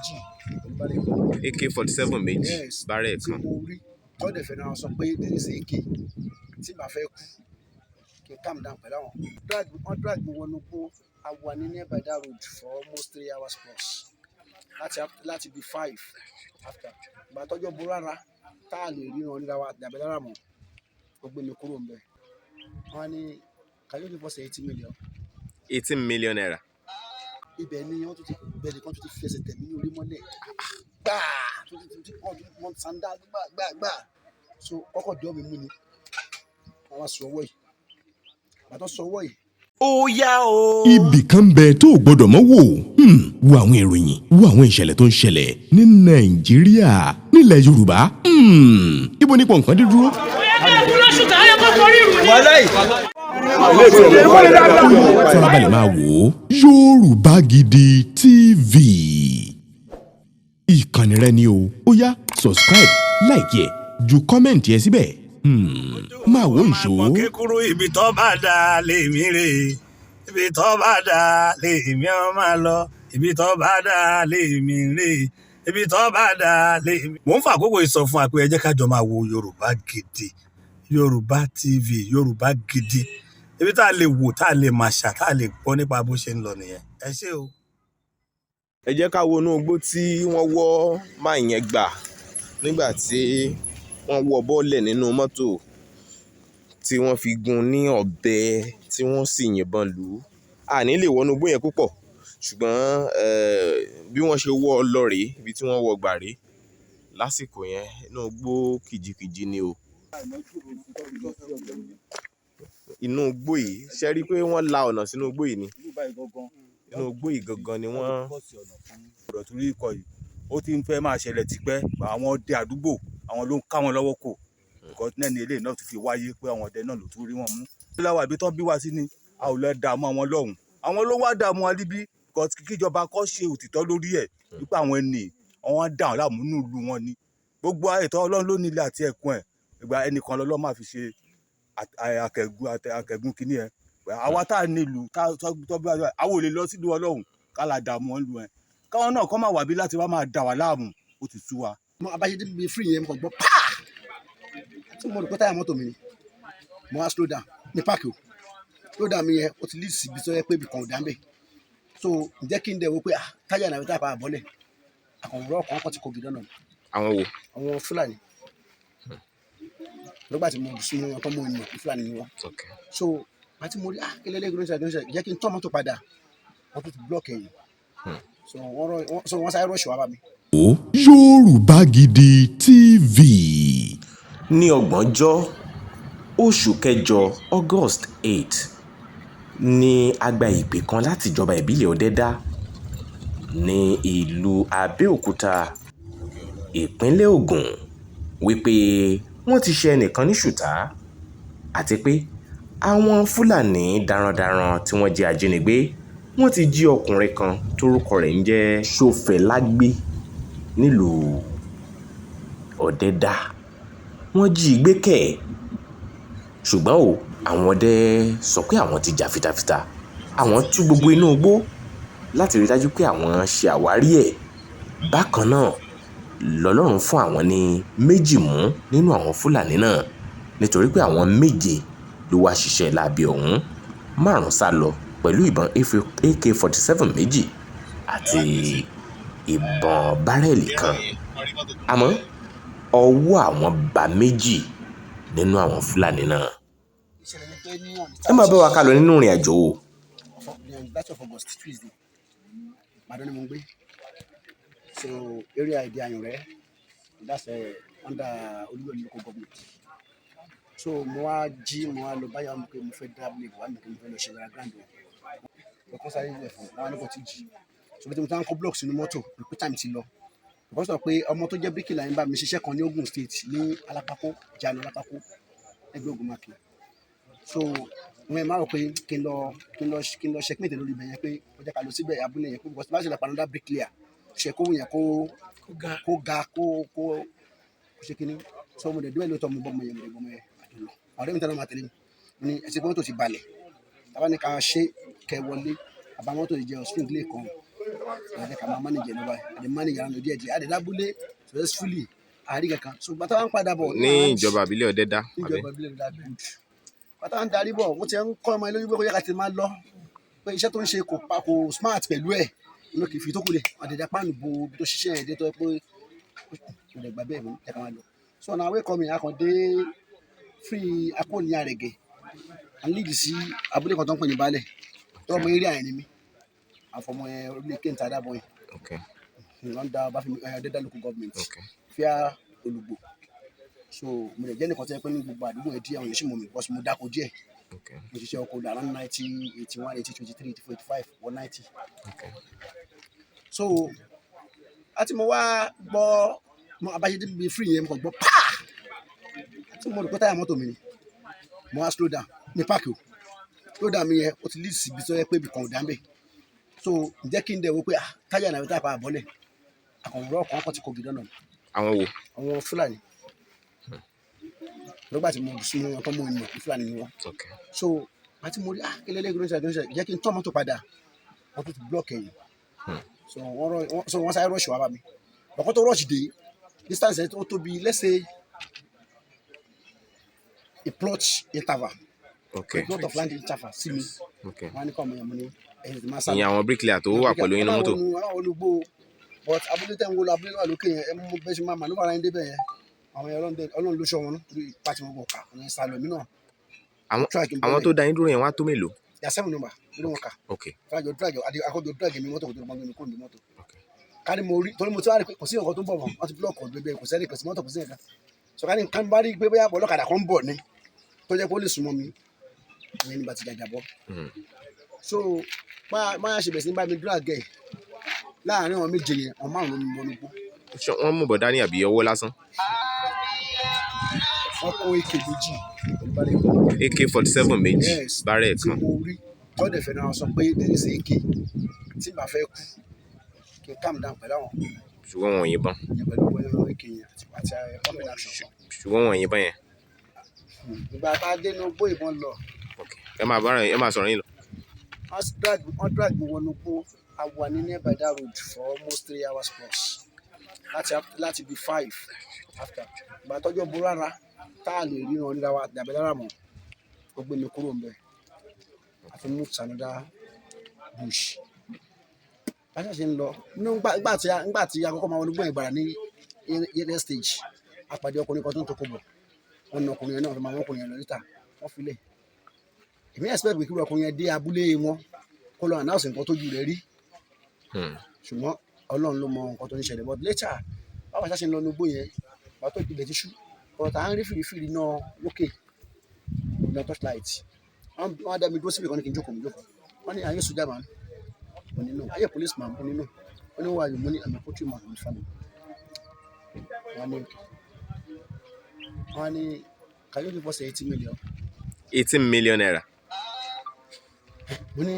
méjì pẹ̀lú bárẹ̀ kan. AK-47 méjì bárẹ̀ kan. tí mo rí tọ́dẹ̀ fẹ́ náà sọ pé this is AK tí màá fẹ́ kú kí n calm down pẹ̀lú àwọn. wọ́n drag mi wọnú gbó àwa ní nearby that road for almost 3 hours plus láti bí 5 after ìgbà tọ́jọ́ bo rárá tá a lè ríran ríra wa dàbẹ̀ lára mọ́ ó gbé mi kúrò ń bẹ̀. wọ́n ní can you give us 80 million. 18 million naira. ibẹ̀ ni wọ́n tún ti bẹ̀rẹ̀ kan tún ti fi ẹsẹ̀ tẹ̀mí ní orí mọ́lẹ̀ gbáà tó ti wọ́n sanda gbáà so kọ́kọ́ dọ́ mi mú ni wọ́n wá sọ ọwọ́ yìí bàtọ́ sọ ọwọ́ yìí. ó yá o. ibì kan bẹ tó o gbọdọ̀ mọ́ wò wo àwọn ìròyìn wo àwọn ìṣẹ̀lẹ̀ tó ń ṣẹlẹ̀ ní Nàìjíríà nílẹ̀ Yorùbá ibo ní pọ̀npọ̀n dídúró. farabalẹ̀ máa wò ó Yorùbá Gidi TV ìkànnì rẹ ni o ó yá subscribe like ẹ ju kọ́mẹ̀ntì ẹ síbẹ̀ máa wò ìṣó. kíkúrú ibi tó bá dá lèmi rè ibi tó bá dá lèmi ọ máa lọ ibi tó bá dá lèmi rè ibi tó bá dá lèmi. mò ń fa àkókò ìsọfún àpò ẹ jẹ́ ká jọ máa wo Yorùbá Gidi Yorùbá TV Yorùbá Gidi ibi tá a lè wò tá a lè màṣà tá a lè gbọ́ nípa bó ṣe ń lọ nìyẹn. ẹ ṣé o. ẹ jẹ́ ká wo inú igbó tí wọ́n wọ́ máa yẹn gbà nígbà tí wọ́n wọ́ bọ́ọ̀lẹ̀ nínú mọ́tò tí wọ́n fi gún ní ọ̀bẹ tí wọ́n sì yìnbọn lù ú. àní lè wọnú igbó yẹn púpọ̀ ṣùgbọ́n bí wọ́n ṣe wọ́ ọ lọ rèé ibi tí wọ́n wọ́ gbà rèé lásìkò yẹn inú igbó kìjikìji ni o. inú igbó yìí ṣe rí i pé wọ́n la ọ̀nà sínú igbó yìí ni inú igbó yìí gangan ni wọ́n. ọ̀rọ̀ torí ikọ̀ yìí ó ti ń fẹ́ máa ṣẹlẹ̀ tipẹ́ àwọn ọdẹ àdúgbò àwọn ló ń ká wọn lọ́wọ́ kò nǹkan náà ni eléyìí náà tún fi wáyé pé àwọn ọdẹ náà ló tún rí wọn mú. láwa ibi tó bí wá sí ni a ò lọ dààmú àwọn lọ́hùn àwọn ló wá dààmú alíbí kíjọba kọ́ ṣe òtítọ́ lórí ẹ̀ wípé àwọn ẹni àwọn dà wọn láàmú nínú ìlú wọn ni gbogbo ètò Ọlọ́run ló nílé àti ẹ̀kún ẹ̀ ìgbà ẹnìkan lọ́lọ́ máa fi ṣe akẹ̀gùn kínní ẹ̀ àwa tá a nílùú tó bí wá àwọn ò lè lọ sílùú Ọlọ́run ká la dààmú wọn lù ẹ̀ káwọn náà kọ́ máa wà bí láti wá máa dà wá láàmú ó ti sú wa. abájẹ́dé bíi free yẹn mo kàn gbọ́ pàà tí mo rò pé táyà mọ́tò mi ni mo wá slow down ní páàkì o slow down mi yẹn ó ti lead síbi tó yẹ pé ibì kan ò dá ń bẹ̀ so ǹjẹ́ kí n dẹ̀ wo pé táyà náà táyà padà bọ́lẹ̀ àkànwòrán ọkàn kan ti kò gidi náà. àwọn wo. àwọn Fúlàní nígbà tí mo sún wọn tó mú ènìyàn Fúlàní ni wọn so àti mo rí kílélẹ́ gbọ́dọ̀ jẹ́ kí n tọ́ mọ́tò padà wọ́n tún ti block ẹ̀yìn so wọ́n sáré rọ̀ṣù wá bá mi. Yorùbá Gidi TV. ní ọgbọ̀njọ́ oṣù kẹjọ August 8 ní a gba ìpè kan láti ìjọba ìbílẹ̀ Ọ̀dẹ́dá ní ìlú Abẹ́òkúta ìpínlẹ̀ Ògùn wípé wọ́n ti ṣe ẹnìkan ní ṣùtá àti pé àwọn Fúlàní darandaran tí wọ́n jẹ́ ajínigbé wọ́n ti jí ọkùnrin kan tórúkọ rẹ̀ ń jẹ́ Ṣòfẹ́lágbé nílùú Ọ̀dẹ́dá wọ́n jí i gbé kẹ̀ ṣùgbọ́n o àwọn ọdẹ sọ pé àwọn ti jà fitafita àwọn tú gbogbo inú igbó láti rí dájú pé àwọn ṣe àwárí ẹ̀ bákan náà lọ́lọ́run fún àwọn ní méjì mú nínú àwọn Fúlàní náà nítorí pé àwọn méje ló wá ṣiṣẹ́ láabi ọ̀hún 5 sá lọ pẹ̀lú ìbọn AK-47 méjì àti ìbọn bárẹ́ẹ̀lì kan àmọ́ ọwọ́ àwọn bá méjì nínú àwọn Fúlàní náà. ẹ máa bá wa ká lọ nínú ìrìn àjò o. That's of August Tuesday Ìbàdàn ni mo ń gbé so area ìdí Àyànrẹ́ that's under Olúyọ̀lé local government so mo wá jí mo wá lọ báyọ̀ mo pé mo fẹ́ dábìlì wà mí pé mo fẹ́ lọ ṣe ra grand ọkọ sáré ilẹ̀ fún wọn ní kò tí jí so bí mo tán kó block sínú mọ́tò pé time ti lọ because of pé ọmọ tó jẹ́ bíríkìlà ń bá mi ṣiṣẹ́ kan ní Ogun State ní Alápákó Jano Alápákó ẹgbẹ́ Ogun Mákì so wọn ẹ má rò pé kí n lọ checkmate lórí ibẹ̀ yẹn pé ó jẹ́ ká lọ síbẹ̀ abúlé yẹn pé because bá ṣe lè panadà bricklayer ṣe kó yẹn kó ga kó ṣe kíní so mo dẹ̀ dúró lóòótọ́ mo bọ́ ọmọ yẹn àdúrà ọ̀rẹ́ mi tẹ́lẹ̀ máa tẹ̀lé mi ní ẹsẹ̀ mọ́tò ti balẹ̀ tàbá ní ká ṣe kẹ wọlé àbámọ́tò ìjẹ́ spring lè kan ẹ̀jẹ̀ ká máa manage ẹ̀ lọ́ba ẹ̀ manage àwọn díẹ̀ díẹ̀ àdé dábúlé successfully àárí kankan so bàtà wọn padà bọ̀ ní ìjọba àbílẹ̀ Ọ̀dẹ́dá àbí ìjọba ìbílẹ̀ Ọ̀dẹ́dá good bàtà wọn darí bọ̀ wọ́n ti ń kọ́ ọmọ ilé wípé kó yẹ ká ti máa lọ pé iṣẹ́ tó ń ṣe kò smart pẹ̀lú ẹ̀ inú kì í fi tó kù lẹ̀ àdèdè páànù bo ibi tó ṣiṣẹ́ ẹ̀ dé tó pé kò lè gbà bẹ́ẹ̀ mú ẹ̀ka máa lọ so ọ̀nà àwẹ̀ kọ́ mi àkàndé free akóni àrẹ̀gẹ̀ and lead sí abúlé kan tó ń pè ní Baálẹ̀ tó ọmọ eré àyẹ̀ni mi àfọmọ ẹ̀ orílẹ̀ kéńtà dábọ̀ yẹn lọ́ndà Ọbáfẹ́mi Ọ̀dẹ́dá local government fíà Olùgbò so mo lè jẹ́ nìkan tó yẹ pé ní gbogbo àdúgbò ẹ̀ díẹ̀ àwọn èèyàn sì mọ̀ mi bọ́sù mo dáko díẹ̀ mo ṣiṣẹ́ ọkọ̀ ọ̀dà around 1981 82 83 84 85 190 so àti mo wá gbọ́ mo abájẹ́dé bíi free yẹn mo kàn gbọ́ pàà tí mo rò pé táyà mọ́tò mi ni mo wá slow down ní páàkì o slow down mi yẹn o ti lead síbi tó yẹ pé ibì kan ò dá ń bẹ̀ so ǹjẹ́ kí n dẹ̀ wo pé táyà náà táyà pa àbọ̀lẹ̀ àkànwòrán ọkàn kan ti kọ gidi náà. àwọn wo. àwọn Fúlàní lọ́gbà tí mo sún wọn tó mọ ìmọ̀ Fúlàní ni wọn. so àti mo rí kílélẹ́ gbọ́dọ̀ jẹ́ kí n tọ́ mọ́tò padà wọ́n tún ti block ẹ̀yìn so wọ́n sáré rush wá bá mi bọ̀kọ́ tó rush dé distance ẹ̀ tó tóbi let's say a plot interval a plot of land interval sí mi wọ́n á ní kọ́ ọmọ yẹn mo ní ẹ̀yìn tí máa sáré. ìyẹn àwọn bricklayer tó wà pẹ̀lú inú mọ́tò. àwọn olùgbò but abúlé tẹ̀ ń wọlé abúlé wà lókè yẹn ẹ mú bẹ́ẹ̀ ṣe máa mà ló bára ẹni débẹ̀ yẹn àwọn Ọlọ́run ló ṣọ́ wọn nítorí pàtí wọn kò kà àwọn ìsàlọ̀ mi náà. àwọn tó dá yín dúró yẹn wá tó mélòó. yà 7 number lórí wọn kà. drag akọjọ drag mi mọ́tò kò tó lọ gbọ́n mi kó mi mọ́tò. kárí mo rí torí mo ti wá rí pé kò sí nǹkan tó ń bọ̀ wọ́n wọ́n ti block ọ̀gbẹ́gbẹ́ kò sẹ́ni kò sí mọ́tò kò sí nǹkan so kárí nǹkan bá rí pé bóyá ọlọ́kadà kan ń bọ̀ ni tó jẹ́ pé ó lè súnmọ́ mi ìyẹn nígbà tí jàjà bọ́. so máa ṣe bẹ̀rẹ̀ sí ní bá mi drag ẹ̀ láàárín àwọn méje yẹn àwọn márùn-ún ló ń bọ́ nígbó. wọ́n mú bọ̀dá ní àbí ọwọ́ lásán. wọ́n kó AK méjì. AK-47 méjì bárẹ̀ kan. tí mo rí tọ́dẹ̀ fẹ́ náà sọ pé this is AK tí màá fẹ́ kú kí n calm down pẹ̀lú àwọn. ṣùgbọ́n wọn ò yìnbọn. pẹ̀lú bóyá AK yẹn àti pumping action. ṣùgbọ́n wọn ò yìnbọn yẹn. ìgbà tá a dé inú gbó ìbọn lọ. ẹ máa sọ̀rọ̀ yín lọ. wọ́n drag mi wọnú gbó a wà ní nearby that road for almost 3 hours plus láti bí 5 after ìgbà tọ́jọ́ bo rárá tá a lè ríran ríra wa dàbẹ̀ lára mọ́ ó gbé mi kúrò ńbẹ̀ àti move to another bush bá a ṣe ń lọ nígbà tí akọ́kọ́ máa wọnú gbọ́n ìgbàrà ní air stage àpàdé ọkùnrin kan tó ń tọkọ bọ̀ wọn na ọkùnrin yẹn náà máa wọ́n ọkùnrin yẹn lọ níta wọ́n filẹ̀ èmi expect pé kí ọkùnrin yẹn dé abúlé wọn kó lọ announce nǹkan tójú rẹ̀ rí ṣùgbọ́n Ọlọ́run ló mọ nǹkan tó ń ṣẹlẹ̀ but later báwa ṣáṣe ń lọ nugbó yẹn wàá tó ìpìlẹ̀ tíṣú but à ń rí fìrífìrí náà lókè ní torchlight wọ́n á dá mi dúró síbi kan ní kí n jókòó wọ́n ní ayé sójà man mo ní no ayé police man mo ní no wọ́n ní wọ́n àyè mo ní àmì kótó man ní family wọ́n ní can you give us 80 million. 18 million naira. mo ní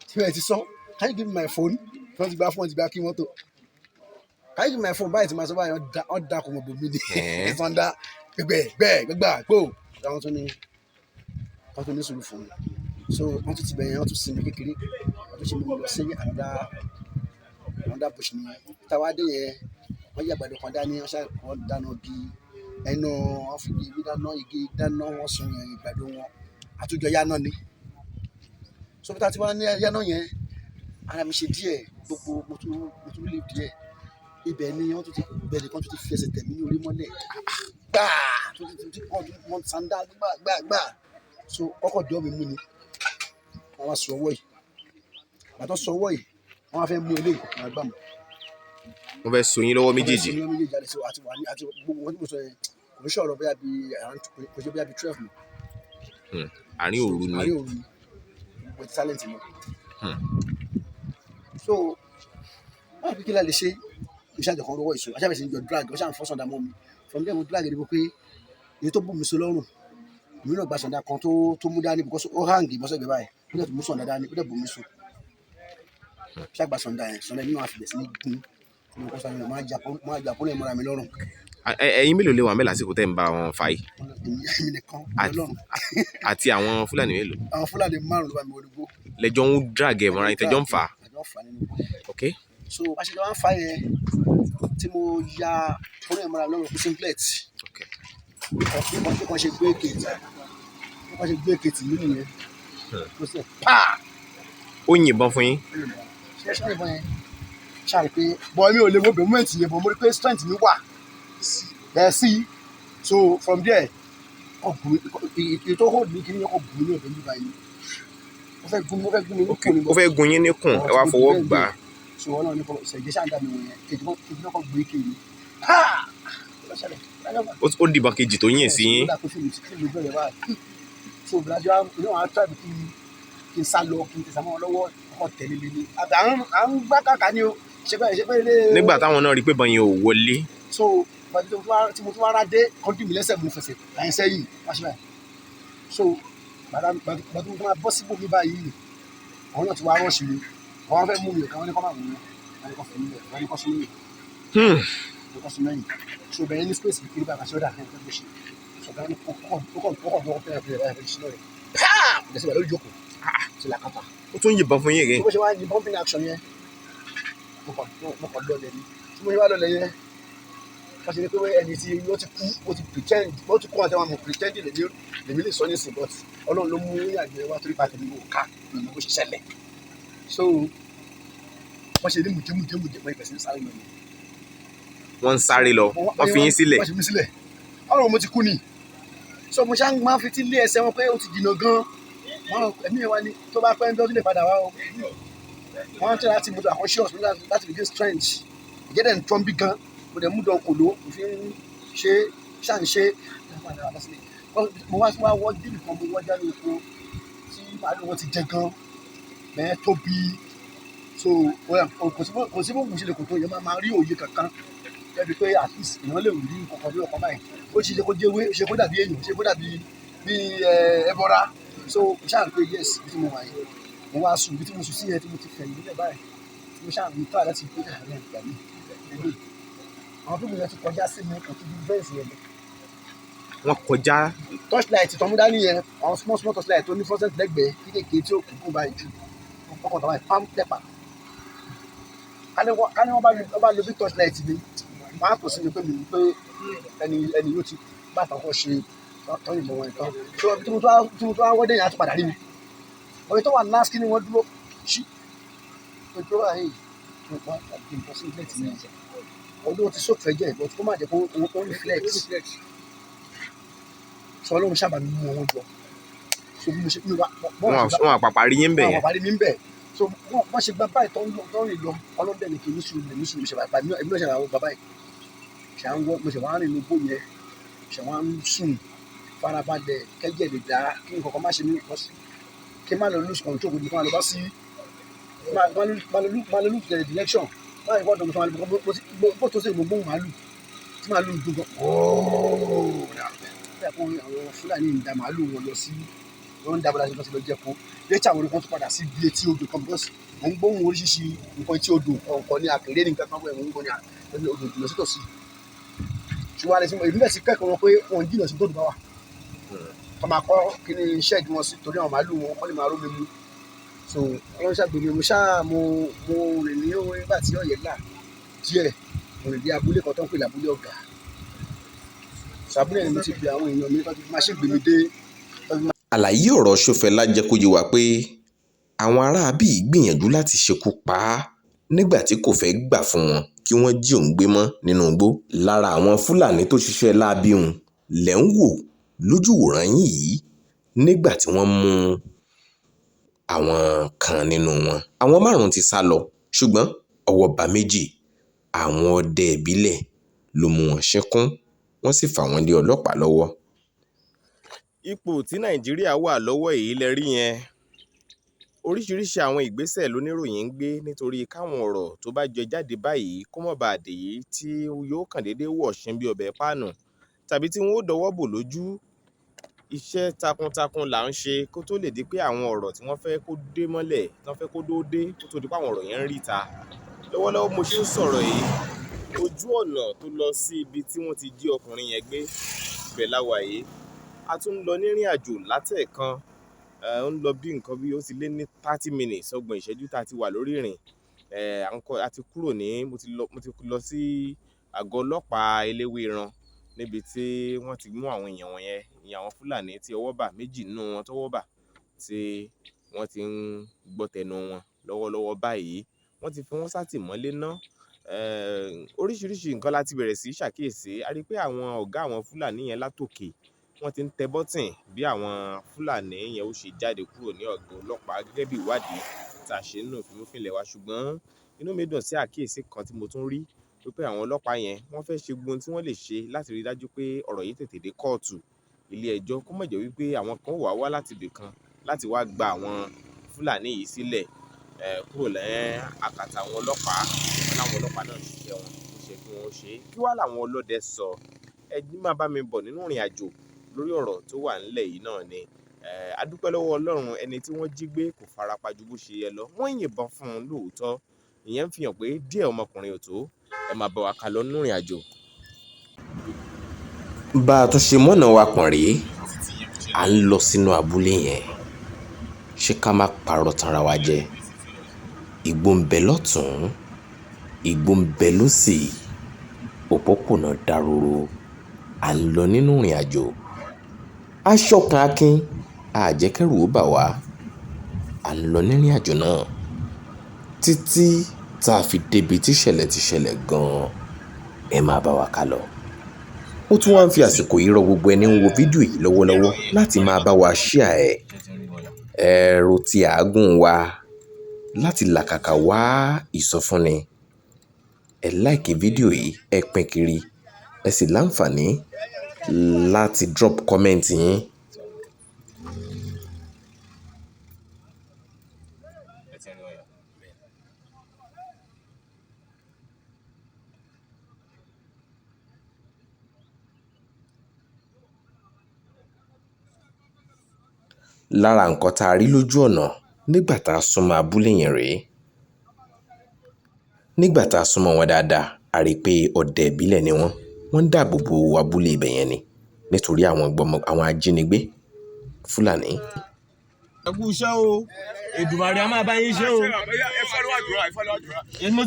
tí wọ́n ti sọ can you give me my phone wọ́n ti gba fún wọn ti gba kí mọ́tò can you give me my phone báyìí tí màá sọ báyìí wọ́n dá kò mọ̀ bò mí ní ìfọ̀ndà gbẹgbà gbò àwọn tó ní sùúrù fún mi so wọ́n tún ti bẹ̀yẹn wọ́n tún sinmi kékeré wọ́n tún ṣe mú mi lọ sí another bush ni táwa dé yẹn wọ́n yí àgbàdo kan dání wọ́n dáná bí ẹnu wọ́n fi igi dáná wọ́n sun ìgbàdo wọn àtúnjọ yáná ni so bí táwa ti wá ní yáná yẹn ara mi ṣe díẹ̀ gbogbo mo tún lè díẹ̀ ibẹ̀ ni wọ́n tún ti bẹ̀rẹ̀ kan tún ti fi ẹsẹ̀ tẹ̀mí ní orí mọ́lẹ̀ gbáà tún ti wọ́n sanda gbáà so kọ́kọ́ dọ́ mi mú ni wọ́n wá sọ ọwọ́ yìí àtọ́ sọ ọwọ́ yìí wọ́n wá fẹ́ mú eléyìí kò máa gbà mọ́. wọ́n fẹ́ so yín lọ́wọ́ méjèèjì. àti gbogbo wọn tí mo sọ yẹn kò ní sọ̀rọ̀ bóyá bíi 12 mi. àárín òru ni with talent mọ́. so wọ́n fi kí la lè ṣe iṣẹ́ àjọ kan lọ́wọ́ ìṣó aṣáfẹ́ sí ń jọ drag ọṣà ń fọ́sọ̀dà mọ́ mi from there mo drag ẹni pé èyí tó bù mí so lọ́rùn èmi náà gba sọ̀dà kan tó mú dání because ó hang bọ́sẹ̀ gbé báyìí ó dẹ̀ tó mú sọ̀dà dání ó dẹ̀ bù mí so ṣàgbà sọ̀dà yẹn sọ̀dà nínú àfihàn sí ní gún ní kó sọ̀dà máa jà pọ́lẹ̀ mọ́ra mi lọ́rùn. ẹ̀yin mélòó lè wà mẹ́lá lásìkò tẹ́ ń bá wọn fà yìí. èmi nìkan lọ́rùn. àti àwọn Fúlàní mélòó. àwọn Fúlàní 5 ló bá mi wọlé gbó. lẹ́jọ́ ń drag ẹ̀ mọ́ra ìtẹ́jọ́ ń fà á. àjọ fà nínú igbó yẹn. Okay. So aṣèjọ wa ń fa yẹn tí mo ya fún ẹ̀ mọ́ra lọ́rùn fún singlet. Okay. bí kan ṣe gbé èkìtì nínú yẹn ló sì pa. Ó yìnbọn fún yín. ṣe ìbọn yẹn ṣáà pé bọ́ mi ò lè wo bẹ̀mọ́ẹ̀tì yẹn bọ̀ mo rí pé strength mi wà bẹ́ẹ̀ sí so from there ètò hold mi kí ni ọkọ̀ bùn ní ọ̀dọ̀ nígbà yìí ó fẹ́ gun mi ní kùn. Ó fẹ́ gun yín níkùn ẹ wá fọwọ́ gbà á. so wọn náà ní kọ ṣẹ̀jẹ̀ ṣáà mi wọ̀nyẹn kejì náà kọ gbé kéwì Ó dìbọn kejì tó yìn sí yín. so gradual you know I try to kí n sá lọ kí n tẹ̀sán mọ́ lọ́wọ́ ọkọ̀ tẹ̀lé mi ní àbí à ń gbá kàkà ni o ṣe pé ilé. Nígbà táwọn náà rí pé bọn yẹn ò wọlé. so tí mo tún wá rá dé kọ́ńtì mi lẹ́sẹ̀ mo fẹsẹ̀ láyé sẹ́yìn wáṣí báyìí so gbàdá mo tún máa bọ́ síbò mi báyìí àwọn náà ti wá rọ́ọ̀ṣì mi àwọn fẹ́ mú mi ọ̀kan wọn ní kọ́ máa mú mi wọn ní kọ́ fún mi wọn ní kọ́ sún mi wọn kọ́ sún mẹ́yìn so bẹ̀rẹ̀ ní space kiri bá àkàṣe ọ̀dà àti ẹ̀kọ́ gbèsè ṣọ̀gá ní kọ́kọ́ fẹ́rẹ̀ fẹ́rẹ̀ ṣí lọ́rẹ̀ pàà ìdẹ́sẹ̀ wà lórí ìjókòó ti là kàtà. Ó tún yìnbọn fún yín rè. bó ṣe wá ní bumping action yẹn mo kàn lọlẹ̀ ni tí mo ṣe wá lọlẹ̀ yẹn wọ́n ṣe ní pé ẹni tí ó ti kú ó ti pretend ó ti kú àti àwọn pretend lèmi lè sọ nísìnyí but ọlọ́run ló mú ìyàgbẹ́ wá torí pàtẹ́lẹ̀ wò ká ìlú bó ṣe ṣẹlẹ̀ so wọ́n ṣe ní mùjẹ́mùjẹ́ mọ́ ìbẹ̀sẹ̀ sáré lọ ni. Wọ́n ń sáré lọ wọ́n fi yín sílẹ̀. wọ́n fi mí sílẹ̀ ọlọ́run mo ti kú ni so mo ṣáà máa fi tí lé ẹsẹ̀ wọn pé ó ti jìnnà gan-an ẹ̀mí ẹ̀ wá ní tó bá pẹ́ ń dọ́jú lè padà wá o wọ́n ń tẹ́ láti mú àkọ́ṣe ọ̀sùn láti regain strength ìgẹ́dẹ̀ ń tọ́ bí gan mo dẹ̀ mú dán kòló mo fi ń ṣe ṣàǹṣe mo wá wọ́ dìbì kan mo wọ́ jáde oko tí màálù wọn ti jẹ gan bẹ́ẹ̀ tóbi so kò sí bó mo ṣe lè kò tó yẹ máa rí òye kankan ẹbí pé at least èèyàn lè rí nǹkan bí ọkọ báyìí ó ṣe kó jẹ́ ṣe kó dàbí èèyàn ṣe kó dàbí bí ẹbọra so mo ṣáà ń pé yes bí tí mo wà yìí mo wá sùn bí tí mo sùn sí yẹn tí mo ti fẹ̀yìn nílẹ̀ báyìí mo ṣáà ń tọ́ láti gbé àárẹ̀ ìgbà mi ẹgbẹ́ àwọn pípọ̀ yẹn ti kọjá sí mi kò tún bí bẹ́ẹ̀ sí ẹgbẹ́. Wọ́n kọjá. Torchlight tó mú dání yẹn àwọn small torchlight tó ní fọ́sẹ̀tì lẹ́gbẹ̀ẹ́ kéékèèké tí ó kúkú báyìí ju ọkọ̀ tó báyìí pam pẹ́pà ká ní wọ́n bá lo bí torchlight mi máa kò sí ni pé mi pé ẹni yóò ti bá àtàkọ́ ṣe tọ́yìn mọ́ wọn ìtàn so tí mo tún wá wọ́dẹ̀ yẹn á tún padà rí mi ọ̀rẹ́ tó wà náà ni wọ́n dúró sí ojú ọ̀rọ̀ ayé ìpá àti nǹkan sí ilé tìǹbù ọdún ti sókè jẹ́ ìbọn tó má jẹ́ kó ó reflex sọ ọlọ́run sábà mi mú wọn jọ so bí mo ṣe wá wọn àpàpà rí yín bẹ̀ yẹn. wọn àpàpà rí mi bẹ̀ so wọ́n ṣe gba báyìí tó ń lọ ọlọ́dẹ ní kí ní sùúrù ṣe bàbá ẹbí náà ṣe àwọn bàbá yìí ṣe à ń wọ mo ṣe wá rìn ní bó yẹn ṣe wá ń sùn farabalẹ̀ kẹ́jẹ́ lè dá kí nǹkan kan má ṣe ní nǹkan sí kí n má lọ lose control kò ní kí n má lọ bá sí má lọ lose the direction báyìí wọ́n dọ̀gbọ̀n fún wa bó tó ṣe gbogbo màálù tí màálù ń dùn gan ooo bẹ́ẹ̀ kó àwọn Fúlàní ń da màálù wọn lọ sí wọ́n ń da bọ́lá ṣe lọ jẹ́ kó létí àwọn olùkọ́ tó padà sí ibi etí odò kan because wọ́n ń gbóhùn oríṣiríṣi nǹkan etí odò ọ̀kan ní àkèrè ní nǹkan kan wọ́n ń gbọ́ ní odò ìjìnlẹ̀ sí tòsí ṣùgbọ́n àlẹ́ sí ìlú náà sì kẹ́kọ̀ọ́ wọn pé wọ́n jìnà sí tó dùn bá wà wọ́n máa kọ́ kí ni iṣẹ́ ìdí wọn sí torí àwọn màálù wọn kọ́ lè máa rómi mu so wọ́n ṣàgbéni mo rìn ní orin nígbà tí ọ̀yẹ́ là díẹ̀ mo rìn dé abúlé kan tó ń pè lábúlé ọ̀gá sàbúlé ni mo ti bi àwọn èèyàn mi tó ti máa ṣègbè mi dé. àlàyé ọ̀rọ̀ Ṣófẹlá jẹ́ kó yé wa pé àwọn aráabí gbìyànjú láti ṣekú pa á nígbà tí kò fẹ́ gbà fún wọn kí wọ́n jí òun gbé mọ́ nínú igbó. lára àwọn Fúlàní tó ṣiṣẹ́ láabi òun lẹ̀ ń wò lójúwòrán yìí nígbà tí wọ́n mú àwọn kan nínú wọn. àwọn 5 ti sá lọ ṣùgbọ́n ọwọ́ bá 2 àwọn ọdẹ ìbílẹ̀ ló mú wọn ṣẹ́kún wọ́n sì fà wọ́n lé ọlọ́pàá lọ́wọ́. Ipò tí Nàìjíríà wà lọ́wọ́ èyí lẹ rí yẹn oríṣiríṣi àwọn ìgbésẹ̀ lóníròyìn ń gbé nítorí káwọn ọ̀rọ̀ tó bá jẹ jáde báyìí kó mọ̀ bá dé yìí tí yóò kàn déédéé wọ̀ ṣin bí ọbẹ̀ páànù tàbí tí wọ́n ó dọwọ́ bò lójú. Iṣẹ́ takuntakun là ń ṣe kó tó lè di pé àwọn ọ̀rọ̀ tí wọ́n fẹ́ kó dé mọ́lẹ̀ tí wọ́n fẹ́ kó dóde kó tó di pé àwọn ọ̀rọ̀ yẹn ń ríta. Lọ́wọ́lọ́wọ́ mo ṣe ń sọ̀rọ̀ yìí ojú ọ̀nà tó lọ sí ibi tí wọ́n ti jí ọkùnrin yẹn gbé ibẹ̀ la wà yìí. A tún ń lọ nírìn àjò látẹ̀ẹ̀kan ó ń lọ bí nǹkan bí ó ti lé ní 30 minutes ọgbọ̀n ìṣẹ́jú tá a ti wà lórí ìrìn. A ti kúrò ní mo ti lọ sí àgọ́ ọlọ́pàá eléwéran níbi tí wọ́n ti mú àwọn èèyàn wọ̀nyẹn, ìyẹn àwọn Fúlàní tí ọwọ́ bà, méjì nínú wọn tọ́wọ́ bà tí wọ́n ti ń gbọ́ tẹnu wọn lọ́wọ́lọ́wọ́ báyìí. Wọ́n ti fi wọ́n sátìmọ́lé ná. Oríṣiríṣi nǹkan láti bẹ̀rẹ̀ sí ṣàkíyèsí. A rí pé àwọn ọ̀gá àwọn Fúlàní yẹn látòkè wọ́n ti ń tẹ bọ́tìn bí àwọn Fúlàní yẹn ó ṣe jáde kúrò ní ọ̀gọ́ ọlọ́pàá gẹ́gẹ́ bí ìwádìí tá a ṣe nínú ìfimúfínlẹ̀ wa. Ṣùgbọ́n inú mi dùn sí àkíyèsí kan tí mo tún rí wípé àwọn ọlọ́pàá yẹn wọ́n fẹ́ ṣe gbogbo ohun tí wọ́n lè ṣe láti rí dájú pé ọ̀rọ̀ yìí tètè dé kóòtù ilé ẹjọ́, kó má jẹ́ wípé àwọn kan wá láti ibì kan láti wá gba àwọn Fúlàní yìí sílẹ̀ kúrò lẹ́yìn àkàtà àwọn ọlọ́pàá. Láwọn ọlọ́pàá náà ṣiṣẹ́ wọn bó ṣe kí wọ́n ṣe. Kí wá làwọn ọlọ́dẹ sọ? Ẹjí máa bá mi bọ̀ nínú ìrìn àjò lórí ọ̀rọ̀ tó wà nílẹ̀ yìí náà ni. A dúpẹ́ lọ́wọ́ Ọlọ́run, ẹni tí wọ́n jí gbé kò farapa ju bó ṣe yẹ lọ. Wọ́n yìnbọn fún un lóòótọ́. Ìyẹn ń fi hàn pé díẹ̀ ọmọkùnrin ò tó. Ẹ máa bá wa kà lọ nínú ìrìn àjò. Bá a tún ṣe mọ́nà wa pọ̀n rèé, à ń lọ sínú abúlé yẹn. Ṣé ká má parọ́ tanra wa jẹ? Igbó ń bẹ lọ́tùn-ún, igbó ń bẹ lósì, òpópónà dáróró. À ń lọ nínú ìrìn àjò. Aṣọ kan akin, àjẹkẹ́rù ó bà wá. À ń lọ nínú ìrìn àjò náà títí tá a fi débi tí ìṣẹ̀lẹ̀ ti ṣẹlẹ̀ gan-an. Ẹ máa bá wa kà lọ. Ó tún wá ń fi àsìkò yìí rọ gbogbo ẹni ń wo fídíò yìí lọ́wọ́lọ́wọ́ láti máa bá wa share ẹ̀. Ẹ̀rọ ti àágùn wa láti làkàkà wá ìsọfúnni. Ẹ like fídíò yìí, ẹ pín kiri, ẹ sì láǹfààní láti drop comment yín. Lára nǹkan tá a rí lójú ọ̀nà nígbà tá a súnmọ́ abúlé yẹn rèé. Nígbà tá a súnmọ́ wọn dáadáa, a rí i pé ọdẹ ìbílẹ̀ ni wọ́n. Wọ́n ń dáàbò bo abúlé ibẹ̀ yẹn ni nítorí àwọn ajínigbé Fúlàní. Ẹ kú iṣẹ́ o, Èdùmàrè á máa bá yín ṣe o.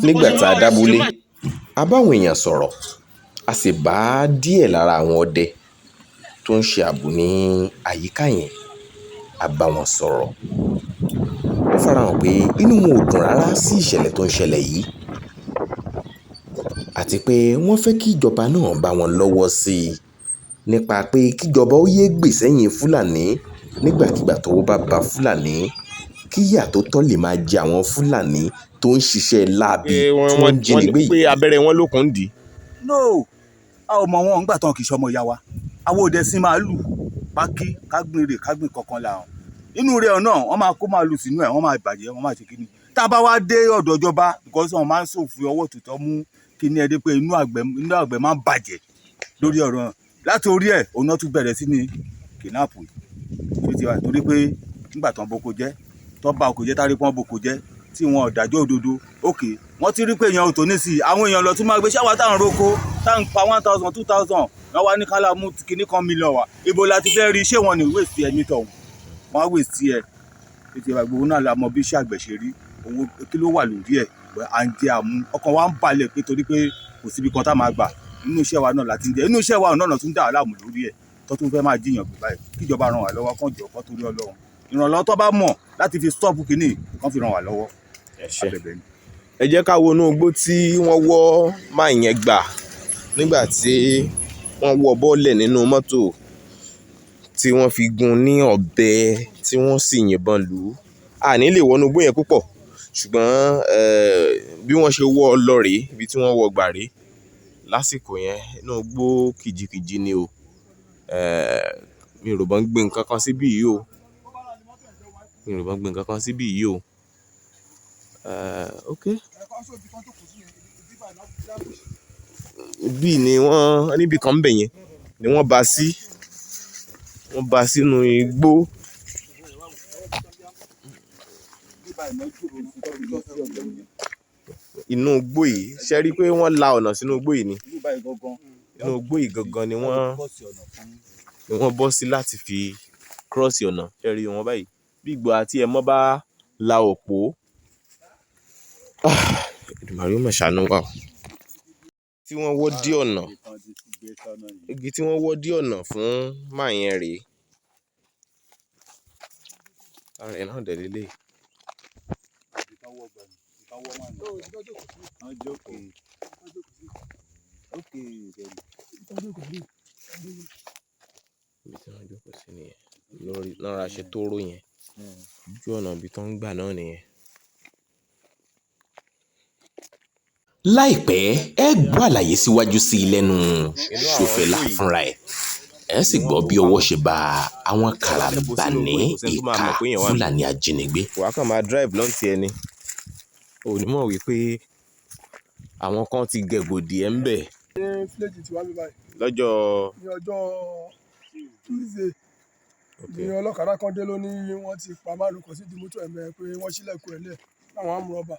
Nígbà tá a dábúlé, a bá àwọn èèyàn sọ̀rọ̀, a sì bá díẹ̀ lára àwọn ọdẹ tó ń ṣe ààbò ní àyíká yẹn. A bá wọn sọ̀rọ̀. Ó farahàn pé inú wọn ò dùn rárá sí ìṣẹ̀lẹ̀ tó ń ṣẹlẹ̀ yìí, àti pé wọ́n fẹ́ kí ìjọba náà bá wọn lọ́wọ́ sí i nípa pé kíjọba ó yé gbè sẹ́yìn Fúlàní nígbàkigbà tó bá ba Fúlàní, kí ìyà tó tọ́ lè máa jẹ àwọn Fúlàní tó ń ṣiṣẹ́ láabi tí wọ́n ń jínigbé yìí. Pé abẹ́rẹ́ wọn lókun dì. No, a ò mọ wọn nígbà tán kì í ṣọmọ ìyá wa. Àwọn òde sin màálù pákí kágbìn rè kágbìn kankan là hàn. Inú rẹ̀ ọ̀nà wọ́n máa kó màálù sínú ẹ̀, wọ́n máa bàjẹ́, wọ́n máa ṣe kíni. Tá a bá wá dé ọ̀dọ̀ ìjọba, because wọ́n máa ń ṣòfin ọwọ́ òtítọ́ mú kíní ẹ dé pé inú àgbẹ̀ máa ń bàjẹ́ lórí ọ̀rọ̀ náà. Láti orí ẹ̀ òun náà tún bẹ̀rẹ̀ sí ní kìnnáàpù yìí. Torí pé nígbà tán boko jẹ́, tán bá oko jẹ́, tárí pọ́n boko jẹ́ tí wọn ò dájọ́ òdodo. Òkè wọ́n ti rí pé èèyàn ò tó ní sí i, àwọn èèyàn lọ tún máa gbé ṣáwá táwọn roko táwọn pa 1,000 2,000 wọ́n wá ní kálá mú kíní kan mílíọ̀nù wá. Ibo la ti fẹ́ rí, ṣé wọn ní wéèsì ẹni tọ̀hún? Wọ́n á wéèsì ẹ̀. Títí ìgbà gbogbo náà la mọ bí iṣẹ́ àgbẹ̀ ṣe rí, owó kí ló wà lórí ẹ̀, à ń jẹ àmú, ọkàn wa ń balẹ̀ pé torí pé kò síbi kan tá máa gbà inú iṣẹ́ wa náà láti ń jẹ, inú iṣẹ́ wa náà tún dà á láàmú lórí ẹ̀ tó tún fẹ́ máa jiyàn gbé báyìí. Kíjọba ràn wá lọ́wọ́, kàn jọ kọ́ torí Ọlọ́run. Ìrànlọ́wọ́ tó bá mọ̀ láti fi stọ́ọ̀pù kínní kàn fi ràn wá lọ́wọ́. Ẹ jẹ́ ká wo inú igbó tí wọ́n wọ́ máa yẹn gbà nígbà tí wọ́n wọ́ bọ́ọ̀lẹ̀ nínú mọ́tò tí wọ́n fi gún ní ọ̀bẹ tí wọ́n sì yìnbọn lù ú. A ní lè wọnú igbó yẹn púpọ̀, ṣùgbọ́n bí wọ́n ṣe wọ́ ọ lọ rèé, ibi tí wọ́n wọ́ gbà rèé lásìkò yẹn. Inú igbó kìjikìji ni o. Mi ò rò bọ́n gbé nǹkan kan síbí yìí o. Okay. Bí ni wọ́n níbi kan ń bẹ̀ yẹn ni wọ́n bá sí. Wọ́n bá sínú igbó. Inú igbó yìí, ṣe rí i pé wọ́n la ọ̀nà sínú igbó yìí ni. Inú igbó yìí gangan ni wọ́n bọ́ sí láti fi cross ọ̀nà. Ṣe rí wọn báyìí. bí ìgbà àti ẹ̀mọ́ bá la òpó. Èdùmàrè ó mà ṣàánú wa o. Tí wọ́n wọ́ dí ọ̀nà igi tí wọ́n wọ́ dí ọ̀nà fún máa yẹn rèé. Ara ẹ̀ náà dẹ̀ lélẹ̀. Ibi tí wọ́n jókòó sí nìyẹn lórí lọ́ra ṣe tóóró yẹn ojú ọ̀nà ibi tó ń gbà náà nìyẹn. láìpẹ́ ẹ gbọ́ àlàyé síwájú sí i lẹ́nu Ṣòfẹ́lá fúnra ẹ̀ ẹ sì gbọ́ bí ọwọ́ ṣe bá àwọn karambání ìka Fúlàní ajínigbé. wàá kàn máa drive lọ́ǹtì ẹni ò ní mọ̀ wípé àwọn kan ti gẹ̀gòdì ẹ̀ ń bẹ̀. ní fíléjì tí wàá bí báyìí lọ́jọ́ ní ọjọ́ Tuesday ní ọlọ́kadà kan dé ló ní wọ́n ti pa márùn kan sí di mọ́tò ẹ̀mẹ́ pé wọ́n ṣílẹ̀kùn ẹ̀ lẹ̀ láwọn amúrọ̀bà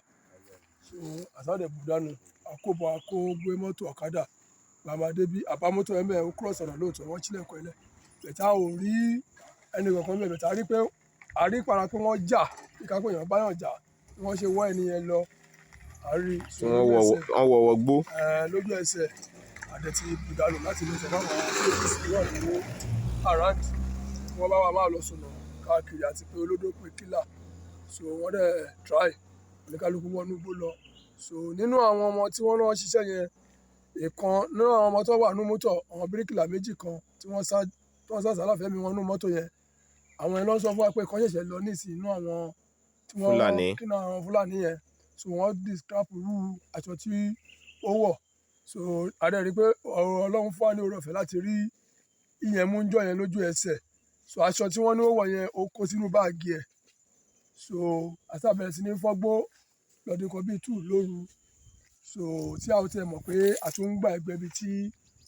so àsáàdẹ̀ bùdánù àkóbọ̀ àkógbé mọ́tò ọ̀kadà bàbá débi àbá mọ́tò ẹ̀mẹ́ ó cross ọ̀nà lóòótọ́ wọ́n ṣílẹ̀kùn ẹ̀ lẹ̀ bẹ̀tà ò rí ẹnì kankan bẹ̀ bẹ̀tà rí pé àrípara pé wọ́n jà kíkà pé èèyàn báyàn jà bí wọ́n ṣe wọ́ ẹni yẹn lọ àrí wọ́n wọ̀wọ̀ gbó. lójú ẹsẹ̀ àdẹ̀tí bùdánù láti lè sọ fáwọn apc wà ní around wọ́n bá wà máa lọ sọ̀nà káàkiri àti pé olódó pé kílà so wọ́n dẹ̀ try oníkálukú wọnú igbó lọ so nínú àwọn ọmọ tí wọ́n náà ṣiṣẹ́ yẹn ìkan nínú àwọn ọmọ tó wà nínú mọ́tò àwọn bíríkìlà méjì kan tí wọ́n sá sálàfẹ́ mi wọn nínú mọ́tò yẹn àwọn yẹn lọ sọ fún wa pé kan ṣẹ̀ṣẹ̀ lọ ní ìsìn inú àwọn tí wọ́n kí náà àwọn Fúlàní yẹn so wọ́n describe irú aṣọ tí ó wọ̀ so adé rí i pé Ọlọ́run fún wa ní oore ọ̀fẹ́ láti rí ìyẹn mú jọ yẹn lójú ẹsẹ̀ so aṣọ tí wọ́n ní ó wọ̀ yẹn ó kó sínú báàgì ẹ̀ so àtàbẹ̀rẹ̀ sí ní fọ́gbó lọ́dún kan bíi 2 lóru so tí a ò tiẹ̀ mọ̀ pé àtúngbà ẹgbẹ́ bíi tí